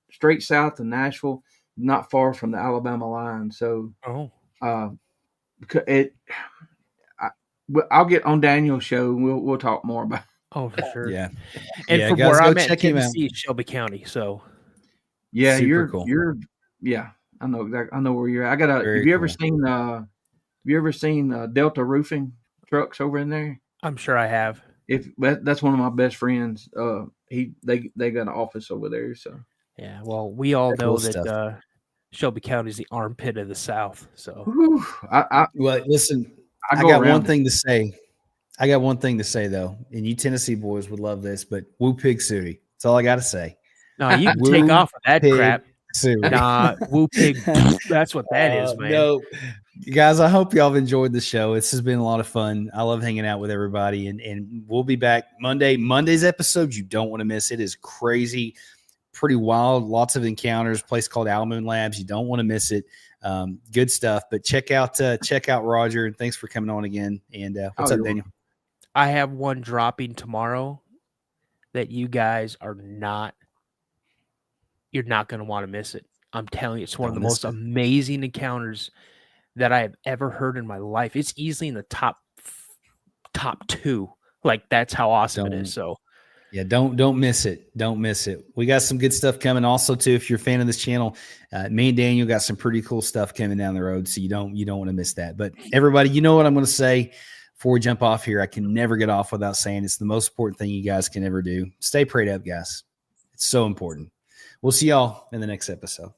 south of Nashville, not far from the Alabama line. So, it. I'll get on Daniel's show. And we'll talk more about. Oh, for sure. Yeah. And Yeah, from guys, where go I'm at, check him out. Tennessee, Shelby County. So Yeah, Super cool. Yeah, I know exactly. I know where you're at. I got a. Very Have you ever cool. seen? Have you ever seen Delta Roofing trucks over in there? I'm sure I have. That's one of my best friends. They got an office over there. So Yeah. Well, we all know Cool that stuff. Shelby County is the armpit of the South. So whew, Well, listen, I go got around one it. thing to say. I got one thing to say though, and you Tennessee boys would love this, but Woo Pig Sooty. That's all I got to say. no, you can Woo take off of that Pig crap. Sooty. Nah, Woo Pig. That's what that is, man. No, guys, I hope y'all have enjoyed the show. This has been a lot of fun. I love hanging out with everybody, and we'll be back Monday. Monday's episode, you don't want to miss. It is crazy, pretty wild. Lots of encounters. Place called Owl Moon Labs. You don't want to miss it. Good stuff. But check out Roger, and thanks for coming on again. And what's up, Daniel? I have one dropping tomorrow that you guys are not. You're not going to want to miss it. I'm telling you, it's one of the most amazing encounters that I have ever heard in my life. It's easily in the top 2. Like, that's how awesome it is. So yeah, don't miss it. Don't miss it. We got some good stuff coming. Also, too, if you're a fan of this channel, me and Daniel got some pretty cool stuff coming down the road. So you don't want to miss that. But everybody, you know what I'm going to say before we jump off here. I can never get off without saying it's the most important thing you guys can ever do. Stay prayed up, guys. It's so important. We'll see y'all in the next episode.